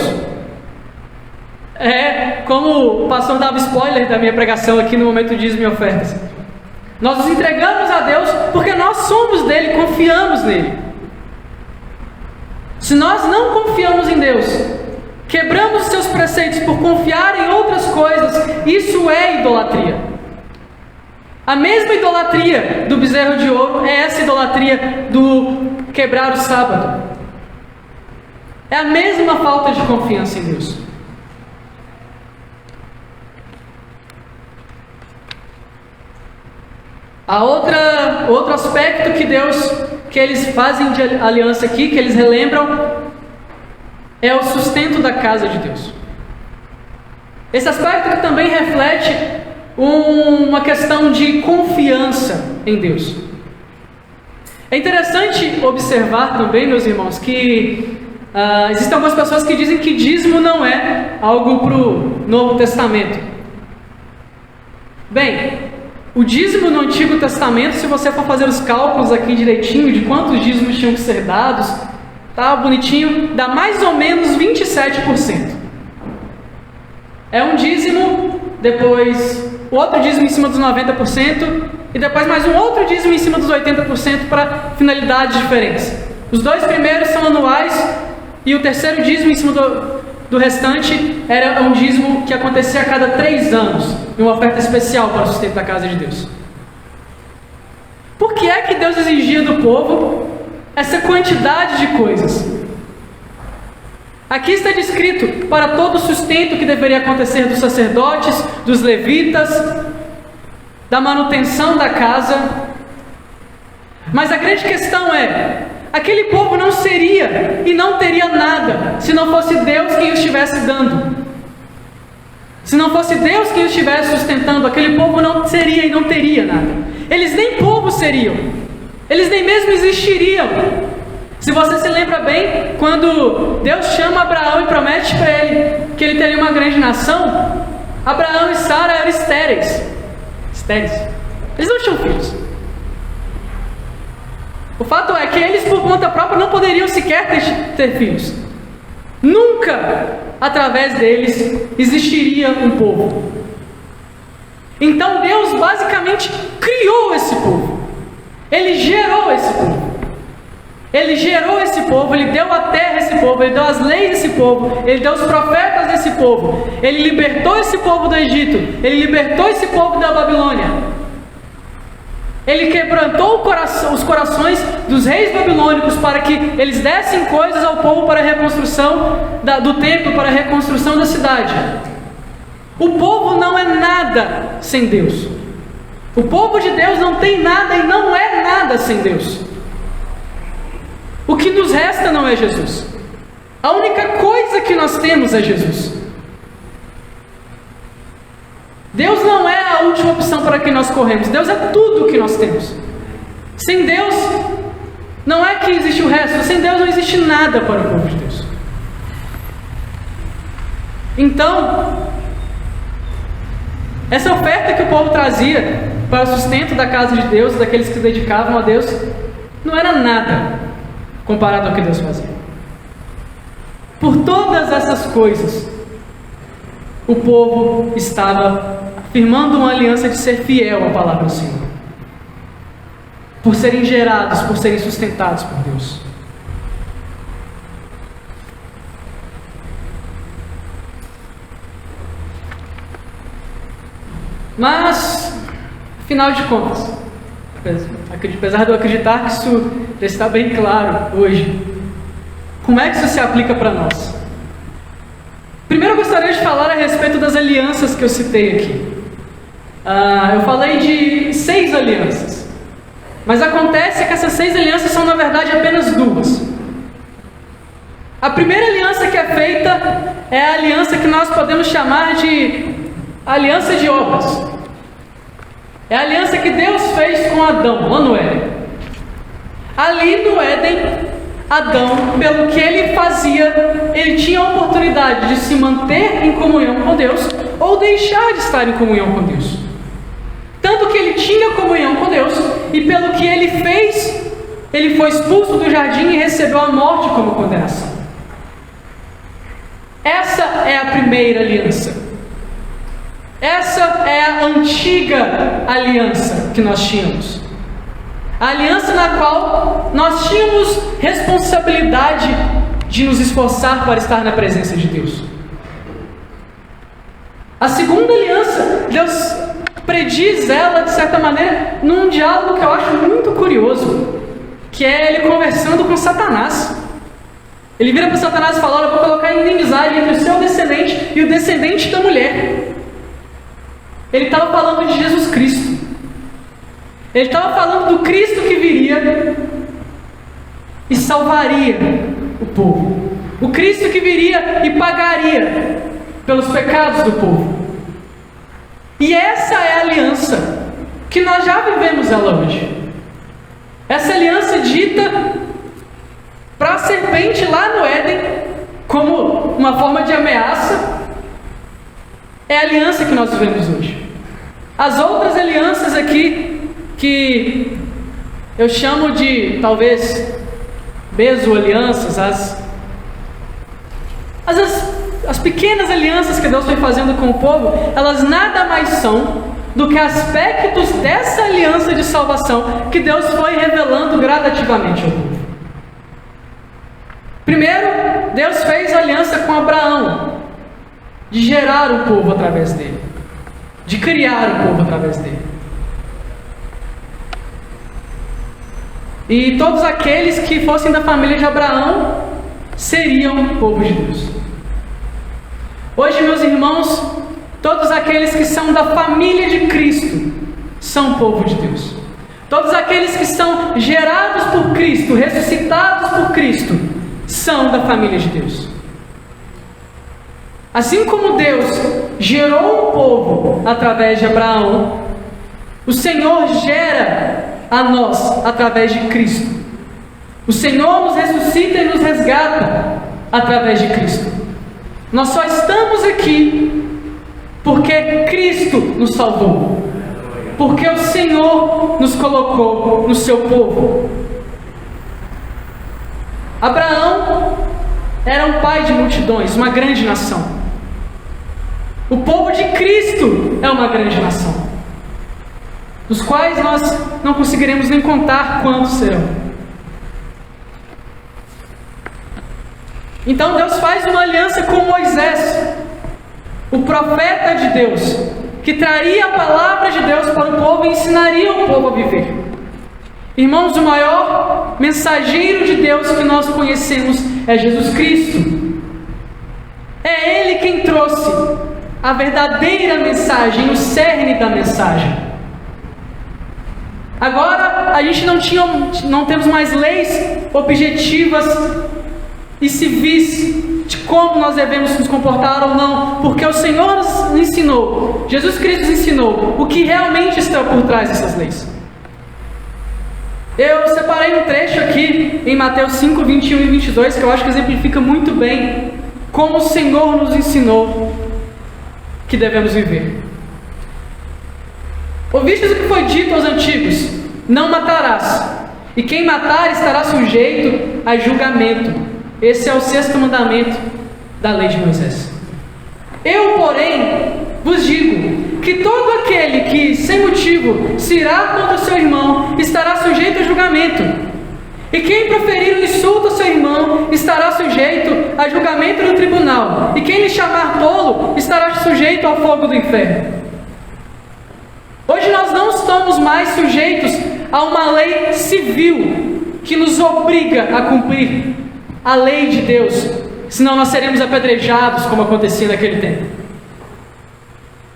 Speaker 3: É como o pastor dava spoiler da minha pregação aqui no momento de dízimo e ofertas. Nós nos entregamos a Deus porque nós somos dele, confiamos nele. Se nós não confiamos em Deus, quebramos os seus preceitos por confiar em outras coisas, isso é idolatria. A mesma idolatria do bezerro de ouro é essa idolatria do quebrar o sábado. É a mesma falta de confiança em Deus. Outro aspecto que eles fazem de aliança aqui, que eles relembram, é o sustento da casa de Deus. Esse aspecto que também reflete uma questão de confiança em Deus. É interessante observar também, meus irmãos, que existem algumas pessoas que dizem que dízimo não é algo para o Novo Testamento. Bem, o dízimo no Antigo Testamento, se você for fazer os cálculos aqui direitinho de quantos dízimos tinham que ser dados, tá bonitinho, dá mais ou menos 27%. É um dízimo, depois outro dízimo em cima dos 90%, e depois mais um outro dízimo em cima dos 80% para finalidades diferentes. Os 2 primeiros são anuais, e o terceiro dízimo em cima do restante era um dízimo que acontecia a cada 3 anos, em uma oferta especial para o sustento da casa de Deus. Por que é que Deus exigia do povo essa quantidade de coisas? Aqui está descrito para todo o sustento que deveria acontecer dos sacerdotes, dos levitas, da manutenção da casa. Mas a grande questão é: aquele povo não seria e não teria nada se não fosse Deus quem o estivesse dando. Se não fosse Deus quem o estivesse sustentando, aquele povo não seria e não teria nada. Eles nem povo seriam. Eles nem mesmo existiriam. Se você se lembra bem, quando Deus chama Abraão e promete para ele que ele teria uma grande nação, Abraão e Sara eram estéreis. Eles não tinham filhos. O fato é que eles, por conta própria, não poderiam sequer ter filhos. Nunca, através deles, existiria um povo. Então Deus basicamente criou esse povo. Ele gerou esse povo. Ele gerou esse povo, Ele deu a terra a esse povo, Ele deu as leis a esse povo, Ele deu os profetas a esse povo, Ele libertou esse povo do Egito, Ele libertou esse povo da Babilônia. Ele quebrantou os corações dos reis babilônicos para que eles dessem coisas ao povo para a reconstrução do templo, para a reconstrução da cidade. O povo não é nada sem Deus. O povo de Deus não tem nada e não é nada sem Deus. O que nos resta não é Jesus. A única coisa que nós temos é Jesus. Deus não é a última opção para que nós corremos. Deus é tudo o que nós temos. Sem Deus, não é que existe o resto. Sem Deus não existe nada para o povo de Deus. Então, essa oferta que o povo trazia para o sustento da casa de Deus, daqueles que se dedicavam a Deus, não era nada comparado ao que Deus fazia. Por todas essas coisas, o povo estava firmando uma aliança de ser fiel à palavra do Senhor, por serem gerados, por serem sustentados por Deus. Mas, afinal de contas, apesar de eu acreditar que isso já está bem claro hoje, como é que isso se aplica para nós? Primeiro eu gostaria de falar a respeito das alianças que eu citei aqui. Eu falei de 6 alianças, mas acontece que essas 6 alianças são na verdade apenas 2. A primeira aliança que é feita é a aliança que nós podemos chamar de aliança de obras. É a aliança que Deus fez com Adão, lá no Éden. Ali no Éden, Adão, pelo que ele fazia, ele tinha a oportunidade de se manter em comunhão com Deus ou deixar de estar em comunhão com Deus. Tanto que ele tinha comunhão com Deus e pelo que ele fez, ele foi expulso do jardim e recebeu a morte como condenação. Essa é a primeira aliança. Essa é a antiga aliança que nós tínhamos. A aliança na qual nós tínhamos responsabilidade de nos esforçar para estar na presença de Deus. A segunda aliança, Deus prediz ela, de certa maneira, num diálogo que eu acho muito curioso, que é ele conversando com Satanás. Ele vira para Satanás e fala: eu vou colocar inimizade entre o seu descendente e o descendente da mulher. Ele estava falando de Jesus Cristo. Ele estava falando do Cristo que viria e salvaria o povo. O Cristo que viria e pagaria pelos pecados do povo. E essa é a aliança que nós já vivemos ela hoje. Essa aliança dita para a serpente lá no Éden, como uma forma de ameaça, é a aliança que nós vivemos hoje. As outras alianças aqui, que eu chamo de, talvez, meso-alianças, as pequenas alianças que Deus foi fazendo com o povo, elas nada mais são do que aspectos dessa aliança de salvação que Deus foi revelando gradativamente ao povo. Primeiro, Deus fez aliança com Abraão, de gerar o povo através dele, de criar o povo através dele. E todos aqueles que fossem da família de Abraão seriam o povo de Deus. Hoje, meus irmãos, todos aqueles que são da família de Cristo são o povo de Deus. Todos aqueles que são gerados por Cristo, ressuscitados por Cristo, são da família de Deus. Assim como Deus gerou o povo através de Abraão, o Senhor gera a nós através de Cristo. O Senhor nos ressuscita e nos resgata através de Cristo. Nós só estamos aqui porque Cristo nos salvou, porque o Senhor nos colocou no seu povo. Abraão era um pai de multidões, uma grande nação. O povo de Cristo é uma grande nação, dos quais nós não conseguiremos nem contar quantos serão. Então Deus faz uma aliança com Moisés, o profeta de Deus, que traria a palavra de Deus para o povo e ensinaria o povo a viver. Irmãos, o maior mensageiro de Deus que nós conhecemos é Jesus Cristo. É Ele quem trouxe a verdadeira mensagem, o cerne da mensagem. Agora, a gente não temos mais leis objetivas e civis de como nós devemos nos comportar ou não, porque o Senhor nos ensinou, Jesus Cristo nos ensinou o que realmente está por trás dessas leis. Eu separei um trecho aqui em Mateus 5, 21 e 22, que eu acho que exemplifica muito bem como o Senhor nos ensinou que devemos viver. Ouvistes o que foi dito aos antigos: não matarás, e quem matar estará sujeito a julgamento. Esse é o 6º mandamento da lei de Moisés. Eu, porém, vos digo que todo aquele que, sem motivo, se irá contra o seu irmão, estará sujeito a julgamento. E quem proferir um insulto ao seu irmão, estará sujeito a julgamento no tribunal. E quem lhe chamar tolo, estará sujeito ao fogo do inferno. estamos mais sujeitos a uma lei civil que nos obriga a cumprir a lei de Deus, senão nós seremos apedrejados, como acontecia naquele tempo.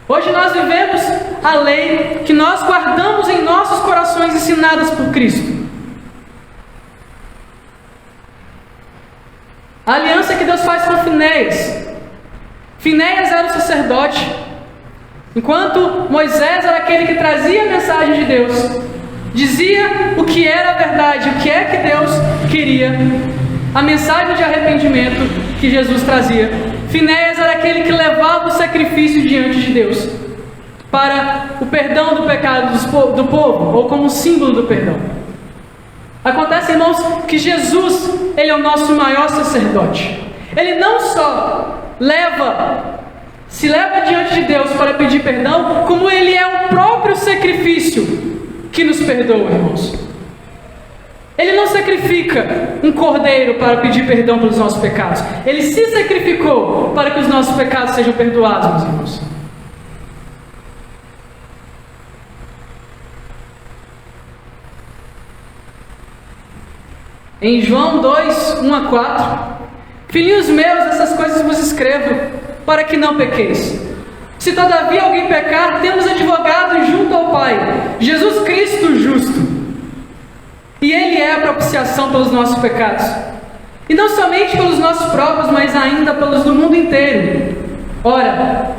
Speaker 3: Hoje nós vivemos a lei que nós guardamos em nossos corações, ensinadas por Cristo. A aliança que Deus faz com Finéias. Finéias era o sacerdote, enquanto Moisés era aquele que trazia a mensagem de Deus, dizia o que era a verdade, o que é que Deus queria, a mensagem de arrependimento que Jesus trazia. Finéias era aquele que levava o sacrifício diante de Deus, para o perdão do pecado do povo, ou como símbolo do perdão. Acontece, irmãos, que Jesus, Ele é o nosso maior sacerdote. Ele não só se leva diante de Deus para pedir perdão, como Ele é o próprio sacrifício que nos perdoa, irmãos. Ele não sacrifica um cordeiro para pedir perdão pelos nossos pecados. Ele se sacrificou para que os nossos pecados sejam perdoados, meus irmãos. Em João 2, 1-4, filhinhos meus, essas coisas vos escrevo, para que não pequeis. Se todavia alguém pecar, temos advogado junto ao Pai, Jesus Cristo justo. E Ele é a propiciação pelos nossos pecados. E não somente pelos nossos próprios, mas ainda pelos do mundo inteiro. Ora,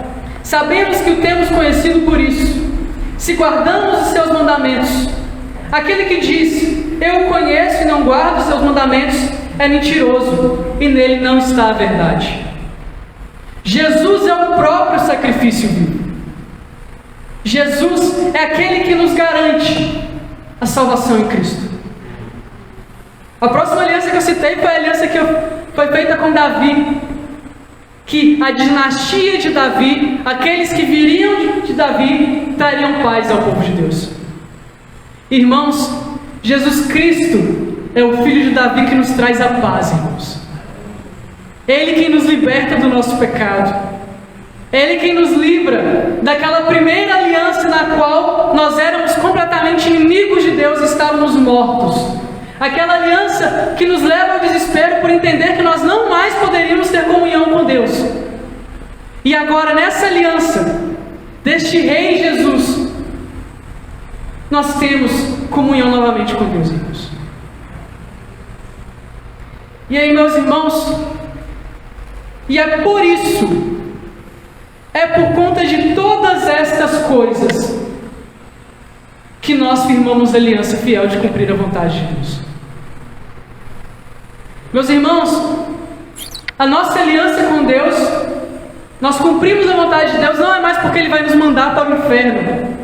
Speaker 3: sabemos que o temos conhecido por isso, se guardamos os seus mandamentos. Aquele que diz, eu o conheço e não guardo os seus mandamentos, é mentiroso, e nele não está a verdade. Jesus é o próprio sacrifício vivo. Jesus é aquele que nos garante a salvação em Cristo. A próxima aliança que eu citei foi a aliança que foi feita com Davi, que a dinastia de Davi, aqueles que viriam de Davi, trariam paz ao povo de Deus. Irmãos, Jesus Cristo é o Filho de Davi que nos traz a paz, irmãos. Ele quem nos liberta do nosso pecado. Ele quem nos livra daquela primeira aliança na qual nós éramos completamente inimigos de Deus e estávamos mortos. Aquela aliança que nos leva ao desespero por entender que nós não mais poderíamos ter comunhão com Deus. E agora, nessa aliança deste Rei Jesus, nós temos comunhão novamente com Deus, irmãos. E aí, meus irmãos, e é por isso, é por conta de todas estas coisas, que nós firmamos aliança fiel de cumprir a vontade de Deus. Meus irmãos, a nossa aliança com Deus, nós cumprimos a vontade de Deus, não é mais porque Ele vai nos mandar para o inferno.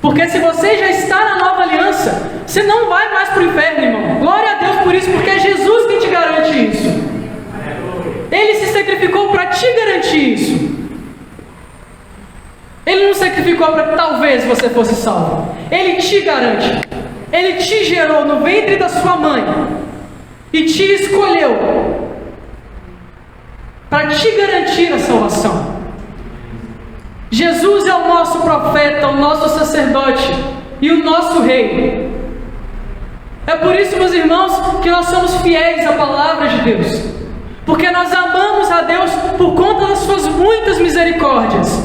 Speaker 3: Porque se você já está na nova aliança, você não vai mais para o inferno, irmão. Glória a Deus por isso, porque é Jesus quem te garante isso. Ele se sacrificou para te garantir isso. Ele não sacrificou para que talvez você fosse salvo. Ele te garante. Ele te gerou no ventre da sua mãe e te escolheu para te garantir a salvação. Jesus é o nosso profeta, o nosso sacerdote e o nosso rei. É por isso, meus irmãos, que nós somos fiéis à palavra de Deus, porque nós amamos a Deus por conta das suas muitas misericórdias.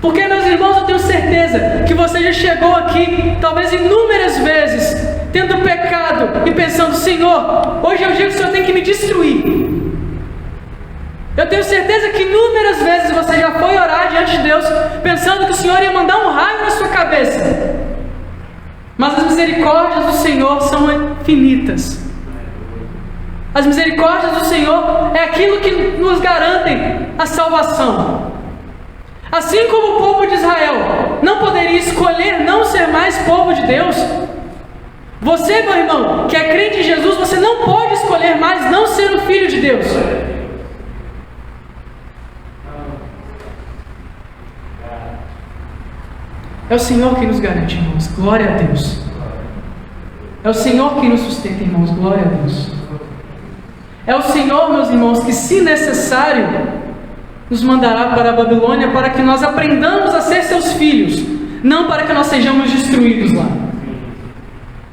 Speaker 3: Porque, meus irmãos, eu tenho certeza que você já chegou aqui, talvez inúmeras vezes, tendo pecado e pensando, Senhor, hoje é o dia que o Senhor tem que me destruir. Eu tenho certeza que inúmeras vezes você já foi orar diante de Deus, pensando que o Senhor ia mandar um raio na sua cabeça. Mas as misericórdias do Senhor são infinitas. As misericórdias do Senhor é aquilo que nos garantem a salvação. Assim como o povo de Israel não poderia escolher não ser mais povo de Deus, você, meu irmão, que é crente em Jesus, você não pode escolher mais não ser um filho de Deus. É o Senhor que nos garante, irmãos, glória a Deus. É o Senhor que nos sustenta, irmãos, glória a Deus. É o Senhor, meus irmãos, que, se necessário, nos mandará para a Babilônia para que nós aprendamos a ser seus filhos, não para que nós sejamos destruídos lá.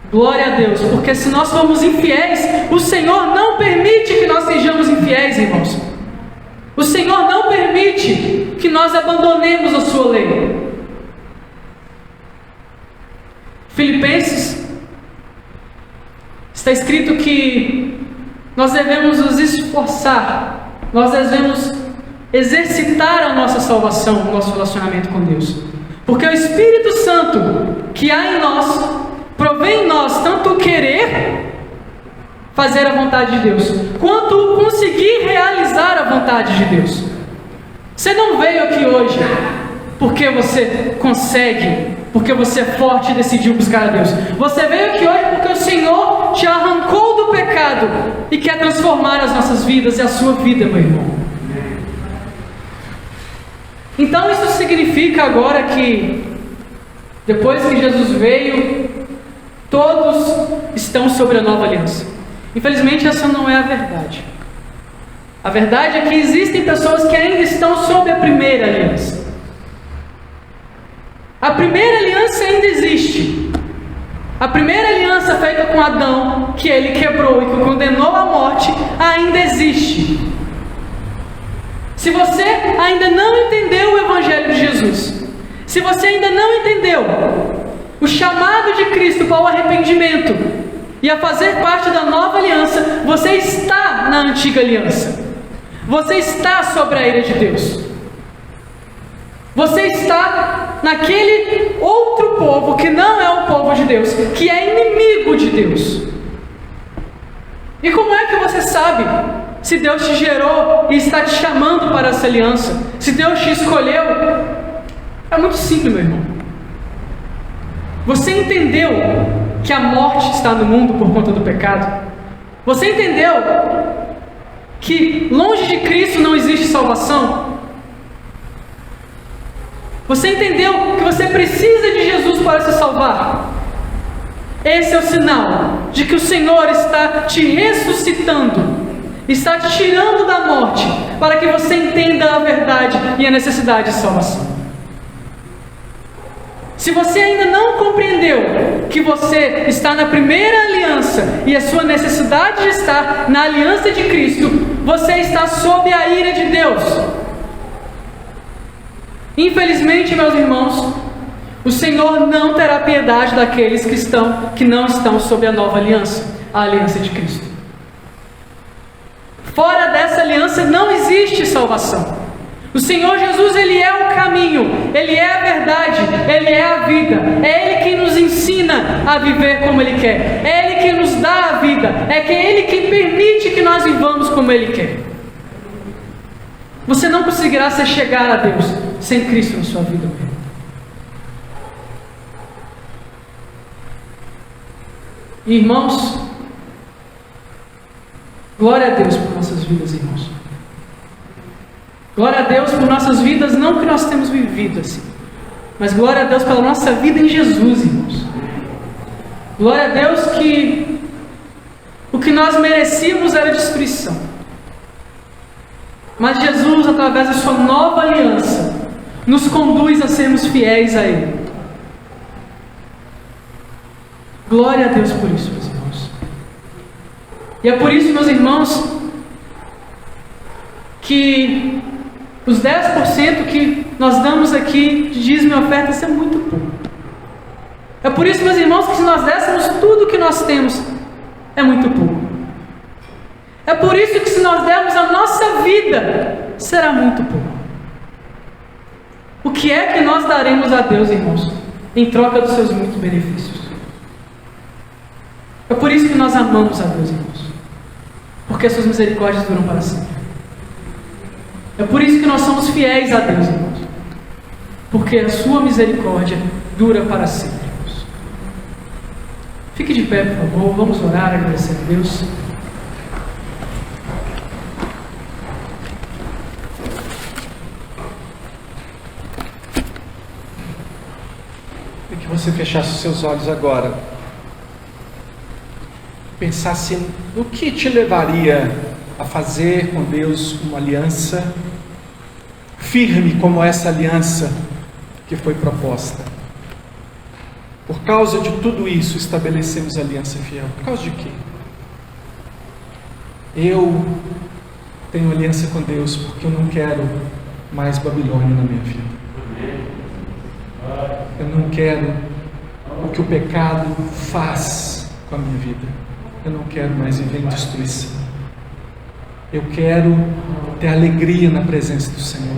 Speaker 3: Glória a Deus, porque se nós formos infiéis, o Senhor não permite que nós sejamos infiéis, irmãos. O Senhor não permite que nós abandonemos a sua lei. Filipenses, está escrito que nós devemos nos esforçar, nós devemos exercitar a nossa salvação, o nosso relacionamento com Deus. Porque o Espírito Santo que há em nós, provém em nós tanto o querer fazer a vontade de Deus, quanto o conseguir realizar a vontade de Deus. Você não veio aqui hoje porque você consegue, porque você é forte e decidiu buscar a Deus. Você veio aqui hoje porque o Senhor te arrancou do pecado e quer transformar as nossas vidas e a sua vida, meu irmão. Então isso significa agora que, depois que Jesus veio, todos estão sobre a nova aliança. Infelizmente essa não é a verdade. A verdade é que existem pessoas que ainda estão sob a primeira aliança. A primeira aliança ainda existe. A primeira aliança feita com Adão, que ele quebrou e que o condenou à morte, ainda existe. Se você ainda não entendeu o Evangelho de Jesus, se você ainda não entendeu o chamado de Cristo para o arrependimento e a fazer parte da nova aliança, você está na antiga aliança. Você está sobre a ira de Deus. Você está naquele outro povo que não é o povo de Deus, que é inimigo de Deus. E como é que você sabe se Deus te gerou e está te chamando para essa aliança? Se Deus te escolheu? É muito simples, meu irmão. Você entendeu que a morte está no mundo por conta do pecado? Você entendeu que longe de Cristo não existe salvação? Você entendeu que você precisa de Jesus para se salvar? Esse é o sinal de que o Senhor está te ressuscitando, está te tirando da morte, para que você entenda a verdade e a necessidade de salvação. Se você ainda não compreendeu que você está na primeira aliança e a sua necessidade de estar na aliança de Cristo, você está sob a ira de Deus. Infelizmente, meus irmãos, o Senhor não terá piedade daqueles que não estão sob a nova aliança, a aliança de Cristo. Fora dessa aliança não existe salvação. O Senhor Jesus, Ele é o caminho, Ele é a verdade, Ele é a vida. É Ele quem nos ensina a viver como Ele quer. É Ele quem nos dá a vida. É Ele quem permite que nós vivamos como Ele quer. Você não conseguirá se chegar a Deus sem Cristo na sua vida. Irmãos, glória a Deus por nossas vidas, irmãos. Glória a Deus por nossas vidas, não que nós temos vivido assim, mas glória a Deus pela nossa vida em Jesus, irmãos. Glória a Deus que o que nós merecíamos era destruição, mas Jesus, através da sua nova aliança, nos conduz a sermos fiéis a Ele. Glória a Deus por isso, meus irmãos. E é por isso, meus irmãos, que os 10% que nós damos aqui de dízimo e oferta, isso é muito pouco. É por isso, meus irmãos, que se nós dessemos tudo o que nós temos, é muito pouco. É por isso que se nós dermos a nossa vida, será muito pouco. O que é que nós daremos a Deus, irmãos, em troca dos seus muitos benefícios? É por isso que nós amamos a Deus, irmãos, porque as suas misericórdias duram para sempre. É por isso que nós somos fiéis a Deus, irmãos, porque a sua misericórdia dura para sempre, irmãos. Fique de pé, por favor, vamos orar, agradecer a Deus.
Speaker 1: E que você fechasse os seus olhos agora, pensasse no que te levaria a fazer com Deus uma aliança firme como essa aliança que foi proposta. Por causa de tudo isso, estabelecemos aliança fiel. Por causa de quê? Eu tenho aliança com Deus porque eu não quero mais Babilônia na minha vida. Eu não quero o que o pecado faz com a minha vida. Eu não quero mais viver em destruição. Eu quero ter alegria na presença do Senhor.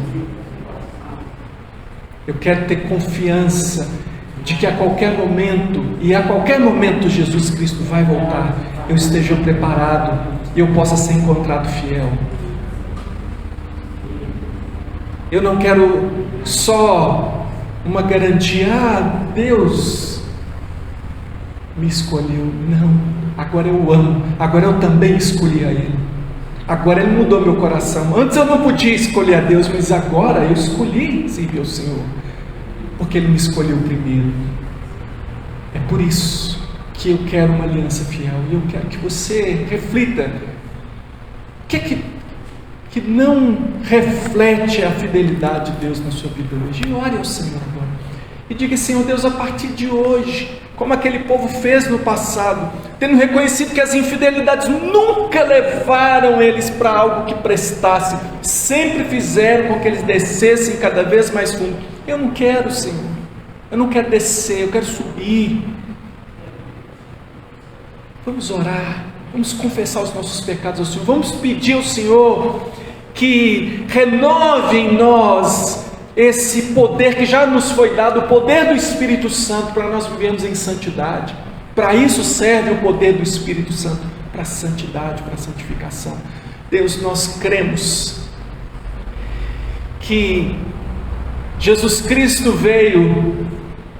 Speaker 1: Eu quero ter confiança de que a qualquer momento, e a qualquer momento Jesus Cristo vai voltar, eu esteja preparado e eu possa ser encontrado fiel. Eu não quero só uma garantia, Deus me escolheu. Não, agora eu amo, agora eu também escolhi a Ele. Agora Ele mudou meu coração. Antes eu não podia escolher a Deus, mas agora eu escolhi servir ao Senhor, porque Ele me escolheu primeiro. É por isso que eu quero uma aliança fiel, e eu quero que você reflita o que não reflete a fidelidade de Deus na sua vida hoje, e ore ao Senhor agora, e diga: Senhor Deus, a partir de hoje, como aquele povo fez no passado, tendo reconhecido que as infidelidades nunca levaram eles para algo que prestasse, sempre fizeram com que eles descessem cada vez mais fundo. Eu não quero, Senhor, eu não quero descer, eu quero subir. Vamos orar, vamos confessar os nossos pecados ao Senhor, vamos pedir ao Senhor que renove em nós esse poder que já nos foi dado, o poder do Espírito Santo, para nós vivermos em santidade. Para isso serve o poder do Espírito Santo, para a santidade, para a santificação. Deus, nós cremos que Jesus Cristo veio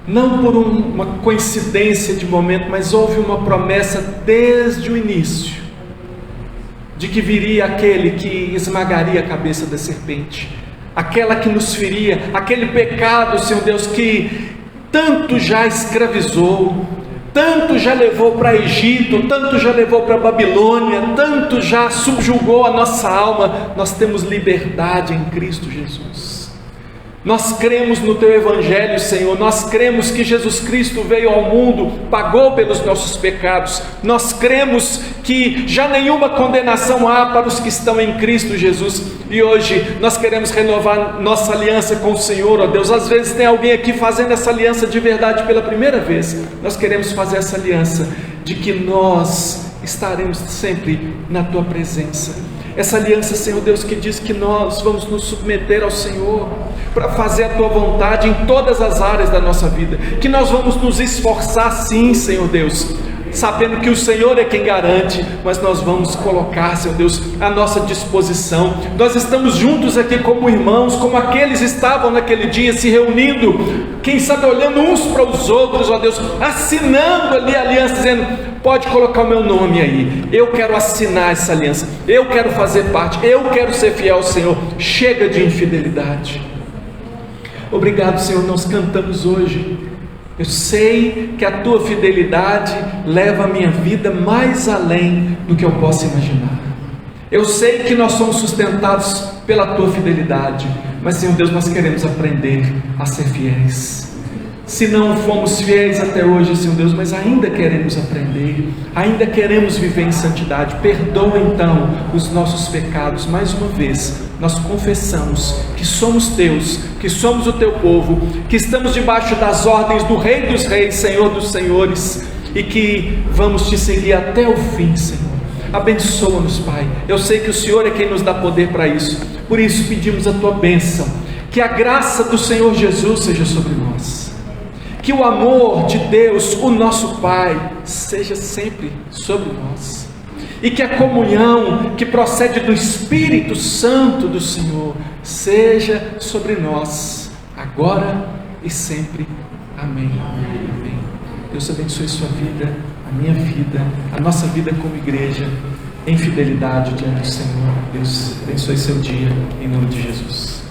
Speaker 1: não por uma coincidência de momento, mas houve uma promessa desde o início, de que viria aquele que esmagaria a cabeça da serpente, aquela que nos feria, aquele pecado, Senhor Deus, que tanto já escravizou, tanto já levou para Egito, tanto já levou para Babilônia, tanto já subjugou a nossa alma. Nós temos liberdade em Cristo Jesus. Nós cremos no Teu Evangelho, Senhor, nós cremos que Jesus Cristo veio ao mundo, pagou pelos nossos pecados, nós cremos que já nenhuma condenação há para os que estão em Cristo Jesus, e hoje nós queremos renovar nossa aliança com o Senhor, ó Deus. Às vezes tem alguém aqui fazendo essa aliança de verdade pela primeira vez. Nós queremos fazer essa aliança de que nós estaremos sempre na Tua presença. Essa aliança, Senhor Deus, que diz que nós vamos nos submeter ao Senhor para fazer a Tua vontade em todas as áreas da nossa vida, que nós vamos nos esforçar sim, Senhor Deus, sabendo que o Senhor é quem garante, mas nós vamos colocar, Senhor Deus, à nossa disposição. Nós estamos juntos aqui como irmãos, como aqueles estavam naquele dia se reunindo, quem sabe olhando uns para os outros, ó Deus, assinando ali a aliança, dizendo: pode colocar o meu nome aí, eu quero assinar essa aliança, eu quero fazer parte, eu quero ser fiel ao Senhor. Chega de infidelidade. Obrigado, Senhor, nós cantamos hoje: eu sei que a Tua fidelidade leva a minha vida mais além do que eu possa imaginar. Eu sei que nós somos sustentados pela Tua fidelidade, mas, Senhor Deus, nós queremos aprender a ser fiéis. Se não fomos fiéis até hoje, Senhor Deus, mas ainda queremos aprender, ainda queremos viver em santidade. Perdoa então os nossos pecados. Mais uma vez, nós confessamos que somos Teus, que somos o Teu povo, que estamos debaixo das ordens do Rei dos Reis, Senhor dos Senhores, e que vamos Te seguir até o fim, Senhor. Abençoa-nos, Pai. Eu sei que o Senhor é quem nos dá poder para isso, por isso pedimos a Tua bênção, que a graça do Senhor Jesus seja sobre nós, que o amor de Deus, o nosso Pai, seja sempre sobre nós, e que a comunhão que procede do Espírito Santo do Senhor seja sobre nós, agora e sempre. Amém. Amém. Deus abençoe sua vida, a minha vida, a nossa vida como igreja, em fidelidade diante do Senhor. Deus abençoe seu dia, em nome de Jesus.